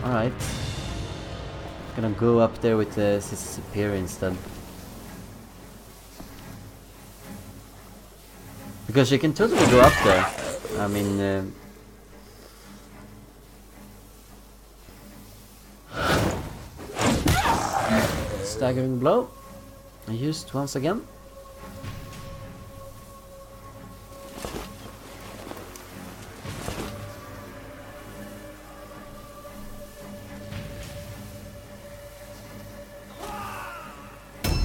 A: Alright. Gonna go up there with the Sister Superior instead. Because you can totally go up there. I mean, staggering blow. Used once again.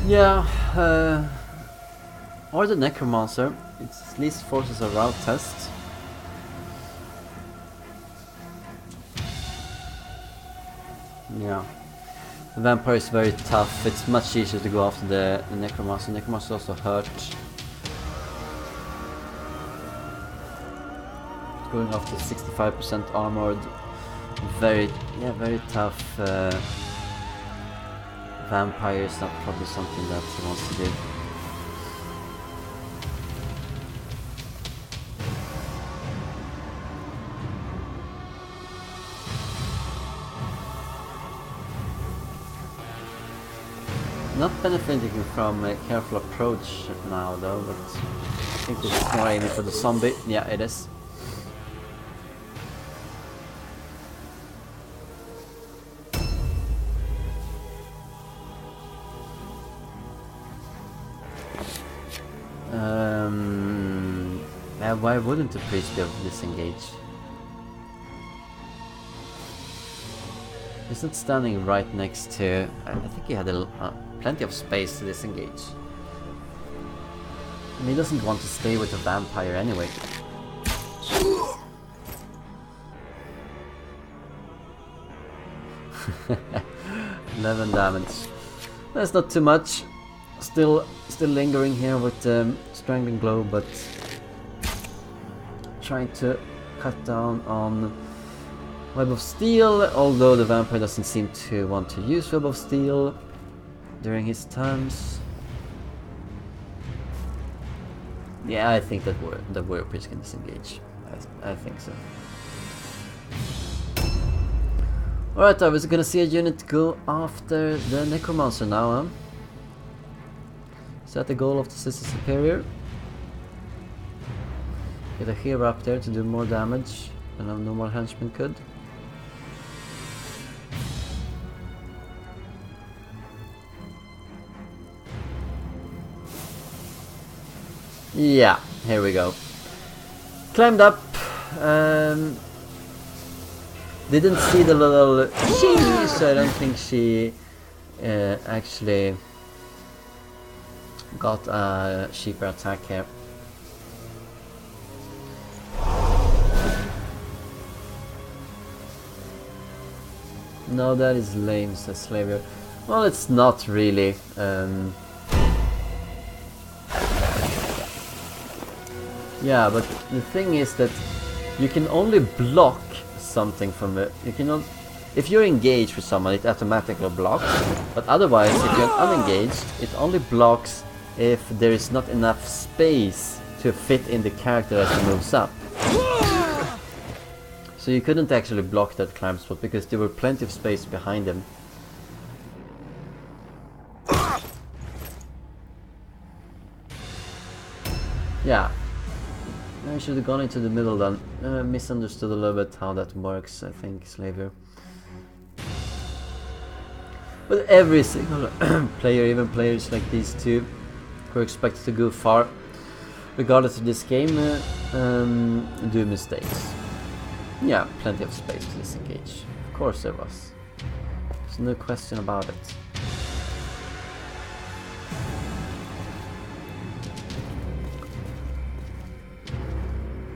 A: Yeah, or the Necromancer. It at least forces a route test. Yeah. The Vampire is very tough. It's much easier to go after the Necromancer. Necromancer also hurt. Going after 65% armored. Very tough. Vampire is not probably something that he wants to do. Not benefiting from a careful approach now though, but I think this is more aiming for the zombie. Yeah, it is. Yeah, why wouldn't the priest be able to disengage? He's not standing right next to... I think he had plenty of space to disengage. And he doesn't want to stay with the vampire anyway. 11 damage. That's not too much. Still lingering here with Strangling Glow, but trying to cut down on Web of Steel, although the vampire doesn't seem to want to use Web of Steel during his turns. Yeah, I think that the warrior priest can disengage. I think so. Alright, I was gonna see a unit go after the necromancer now, huh? Is that the goal of the Sister Superior? Get a hero up there to do more damage than a normal henchman could. Yeah, here we go. Climbed up. Didn't see the little she, so I don't think she actually got a cheaper attack here. No, that is lame, says Slaviour. Well, it's not really. Yeah, but the thing is that you can only block something from it. You cannot. If you're engaged with someone, it automatically blocks. But otherwise, if you're unengaged, it only blocks if there is not enough space to fit in the character as he moves up. So you couldn't actually block that climb spot because there were plenty of space behind him. Yeah. I should have gone into the middle then. Misunderstood a little bit how that works, I think, Slaviour. But every single player, even players like these two, who are expected to go far, regardless of this game, do mistakes. Yeah, plenty of space to disengage. Of course there was. There's no question about it.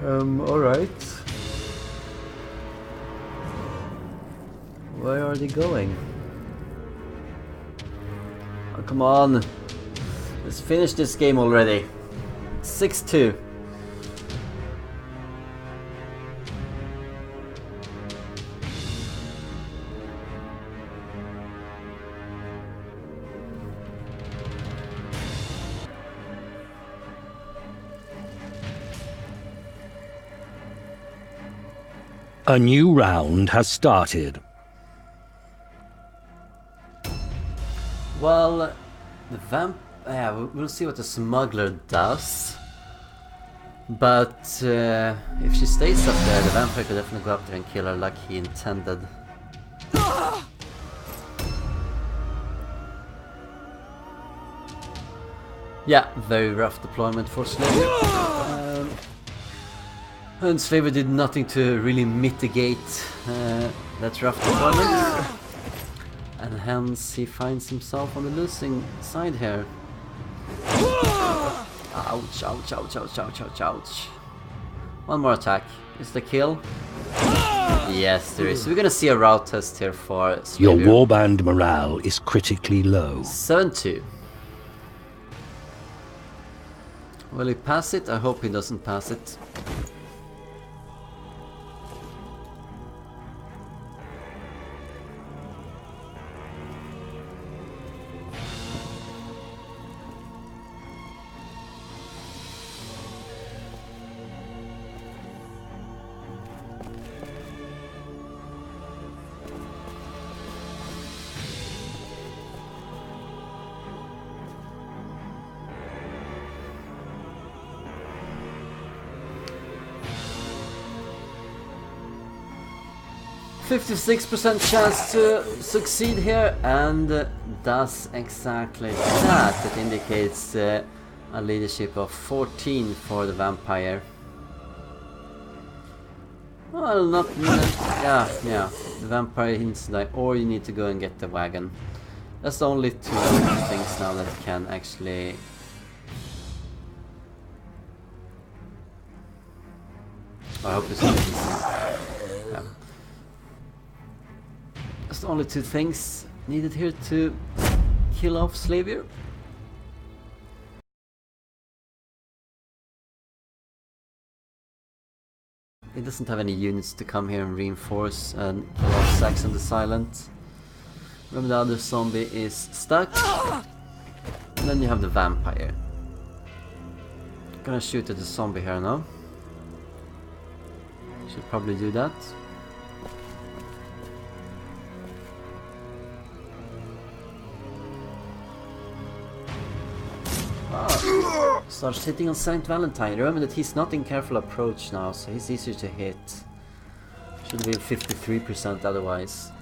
A: Alright. Where are they going? Oh, come on. Let's finish this game already. 6-2.
B: A new round has started.
A: Well, the we'll see what the smuggler does. But if she stays up there, the vampire could definitely go up there and kill her like he intended. Yeah, very rough deployment for Slaviour. And Slaviour did nothing to really mitigate that rough deployment. And hence he finds himself on the losing side here. Ouch, ouch, ouch, ouch, ouch, ouch, ouch. One more attack. Is the kill? Yes, there is. So we're gonna see a route test here for Slaviour.
B: Your warband morale is critically low.
A: 7-2. Will he pass it? I hope he doesn't pass it. %56% chance to succeed here, and does exactly that. It indicates a leadership of 14 for the vampire. Well, not yeah. The vampire needs to die, or you need to go and get the wagon. That's the only two things now that can actually. I hope this is. Yeah. That's the only two things needed here to kill off Slaviour. He doesn't have any units to come here and reinforce and kill off Saxon the Silent. Remember, the other zombie is stuck. And then you have the vampire. Gonna shoot at the zombie here now. Should probably do that. Starts hitting on Saint Valentine. Remember that he's not in careful approach now, so he's easier to hit. Should be 53% otherwise.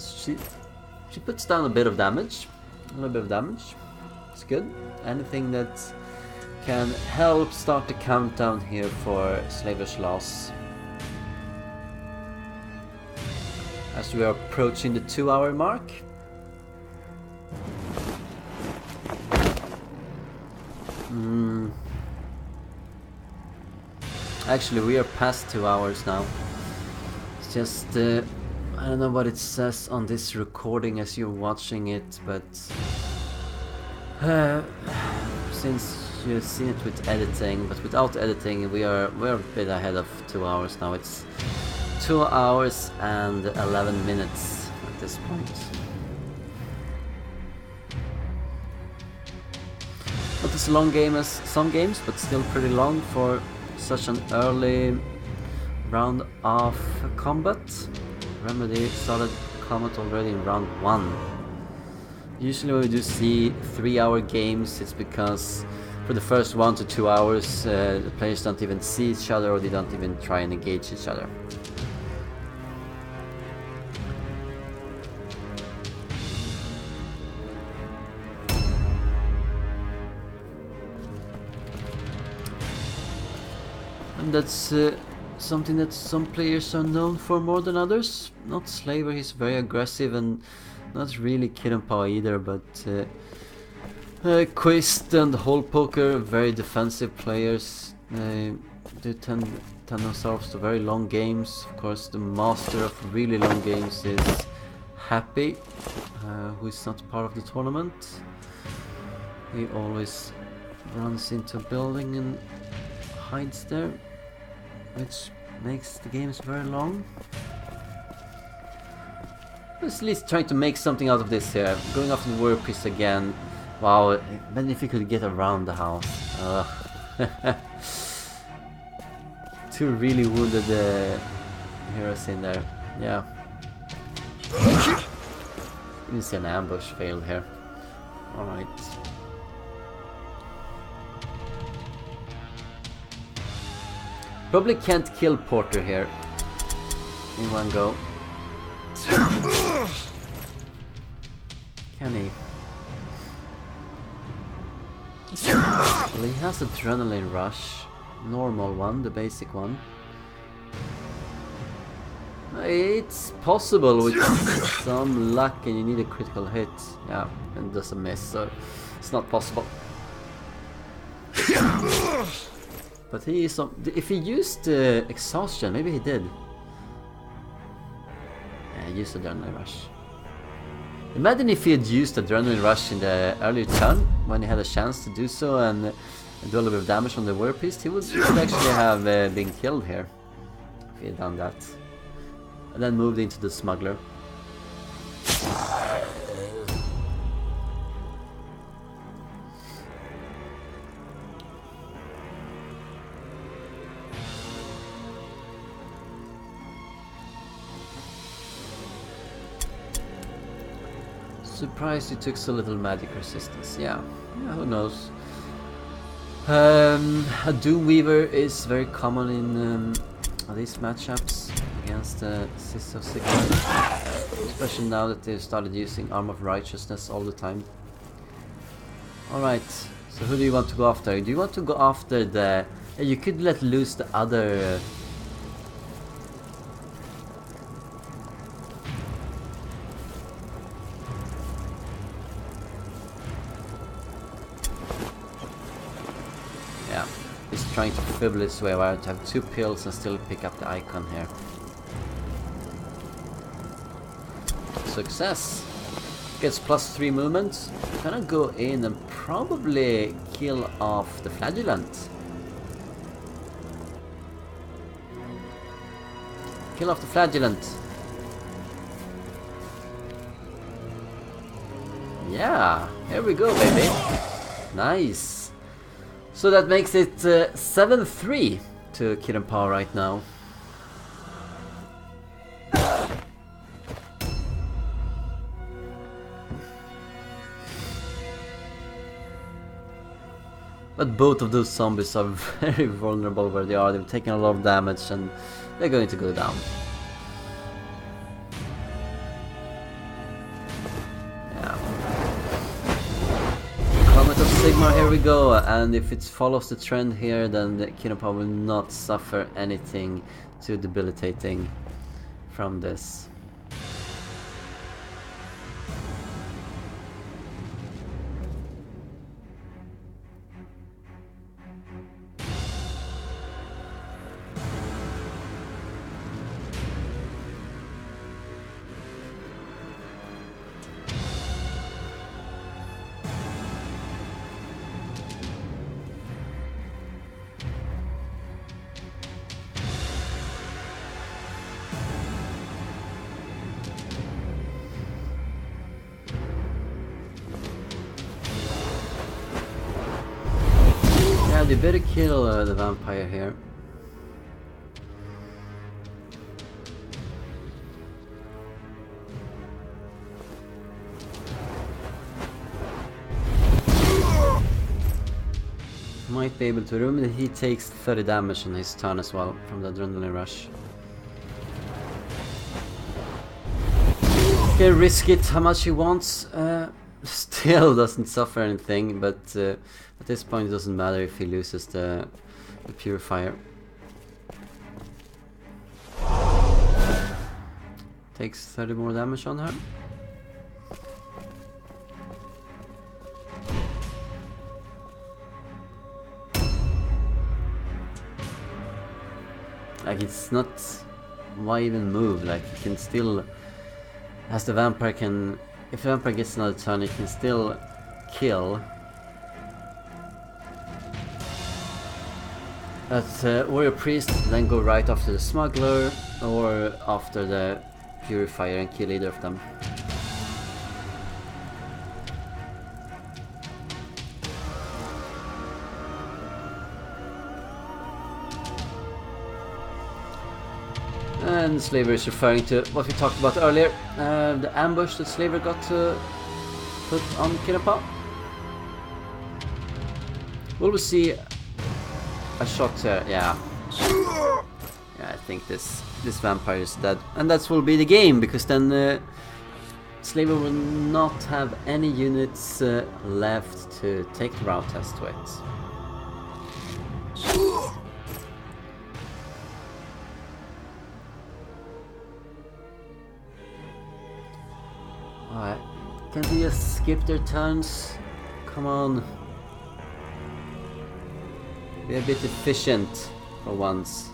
A: She puts down a bit of damage. A little bit of damage. It's good. Anything that can help start the countdown here for Slaviour's loss. As we are approaching the 2-hour mark. Actually, we are past 2 hours now. It's just, I don't know what it says on this recording as you're watching it, but since you've seen it with editing, but without editing, we're a bit ahead of 2 hours now. It's 2 hours and 11 minutes at this point. Not as long game as some games, but still pretty long for such an early round of combat. Remember, they started combat already in round 1. Usually when we do see 3-hour games, it's because for the first 1 to 2 hours the players don't even see each other, or they don't even try and engage each other. And that's something that some players are known for more than others. Not Slaviour, he's very aggressive, and not really Kittenpaw either, but Quist and Hole Poker, very defensive players. They tend themselves to very long games. Of course, the master of really long games is Happy, who is not part of the tournament. He always runs into a building and hides there, which makes the games very long. Let's at least try to make something out of this here. Going after the war piece again. Wow, imagine if we could get around the house. Two really wounded heroes in there. Yeah. You see an ambush failed here. Alright. Probably can't kill Porter here in one go. Can he? Well, he has Adrenaline Rush. Normal one, the basic one. It's possible with some luck, and you need a critical hit. Yeah, and doesn't miss, so it's not possible. But he is if he used exhaustion, maybe he did. Yeah, he used Adrenaline Rush. Imagine if he had used Adrenaline Rush in the earlier turn, when he had a chance to do so and do a little bit of damage on the War Priest. He would actually have been killed here if he had done that. And then moved into the Smuggler. Surprised he took so little magic resistance. Yeah, who knows. A Doom Weaver is very common in these matchups against Sis of Sigmund, especially now that they've started using Arm of Righteousness all the time. Alright, so who do you want to go after? Do you want to go after the... you could let loose the other... trying to fibble his way around to have 2 pills and still pick up the icon here. Success! Gets +3 movement. Gonna go in and probably kill off the flagellant. Kill off the flagellant. Yeah, here we go, baby. Nice. So that makes it 7-3 to Kittenpaw right now. But both of those zombies are very vulnerable where they are. They've taken a lot of damage and they're going to go down. Yeah. Comet of Sigmar, here we go. And if it follows the trend here, then the Kittenpaw will not suffer anything too debilitating from this. Yeah, they better kill the vampire here. Might be able to remember he takes 30 damage on his turn as well from the adrenaline rush. Can risk it how much he wants. Still doesn't suffer anything, but at this point it doesn't matter if he loses the purifier. Takes 30 more damage on her. Like, it's not... why even move? Like, you can still... as the vampire can... if the vampire gets another turn, it can still kill. But Warrior Priest then go right after the Smuggler or after the Purifier and kill either of them. And Slaviour is referring to what we talked about earlier, the ambush that Slaviour got to put on Kittenpaw. Will we see a shot here? Yeah. Yeah, I think this vampire is dead. And that will be the game, because then Slaviour will not have any units left to take the route test to it. Alright, can't they just skip their turns? Come on. Be a bit efficient for once.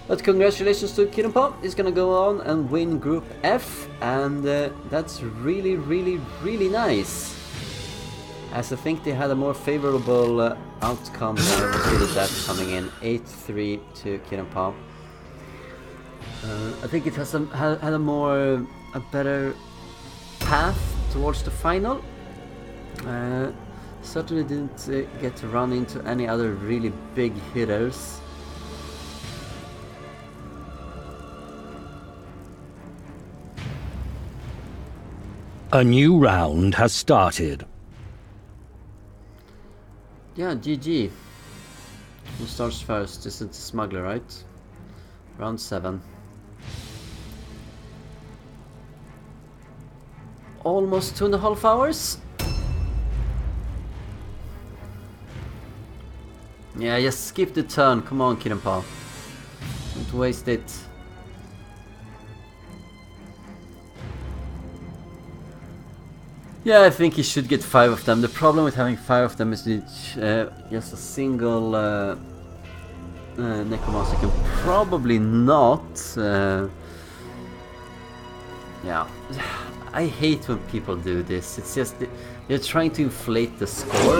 A: But congratulations to Kittenpaw. He's gonna go on and win Group F, and that's really, really, really nice. As I think they had a more favorable outcome than we see that coming in. 8-3 to Kittenpaw. I think it has had a better path towards the final. Certainly didn't get to run into any other really big hitters.
B: A new round has started.
A: Yeah, GG. Who starts first? This is the Smuggler, right? Round 7. Almost 2.5 hours. Yeah, just skip the turn. Come on, Kittenpaw. Don't waste it. Yeah, I think he should get 5 of them. The problem with having 5 of them is that just a single Necromancer can probably not Yeah, I hate when people do this. It's just they're trying to inflate the score.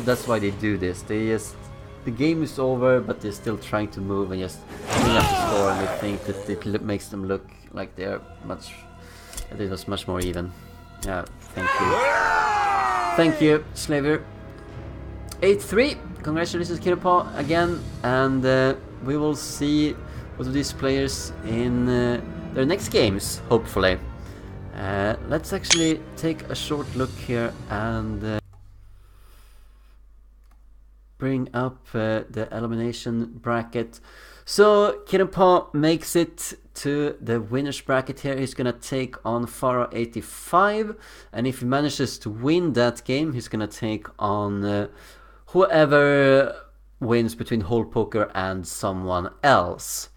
A: That's why they do this. They just the game is over, but they're still trying to move and just bring up the score, and they think that it makes them look like they're it was much more even. Yeah, thank you, Slaviour. 8-3. Congratulations, Kittenpaw, again, and we will see both of these players in their next games, hopefully. Let's actually take a short look here and bring up the elimination bracket. So Kittenpaw makes it to the winners bracket here. He's gonna take on Pharaoh85, and if he manages to win that game, he's gonna take on whoever wins between Hole Poker and someone else.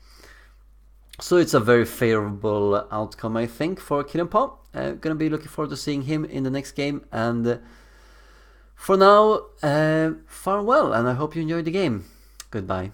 A: So it's a very favorable outcome, I think, for Kittenpaw. Gonna be looking forward to seeing him in the next game, and for now, farewell, and I hope you enjoyed the game. Goodbye.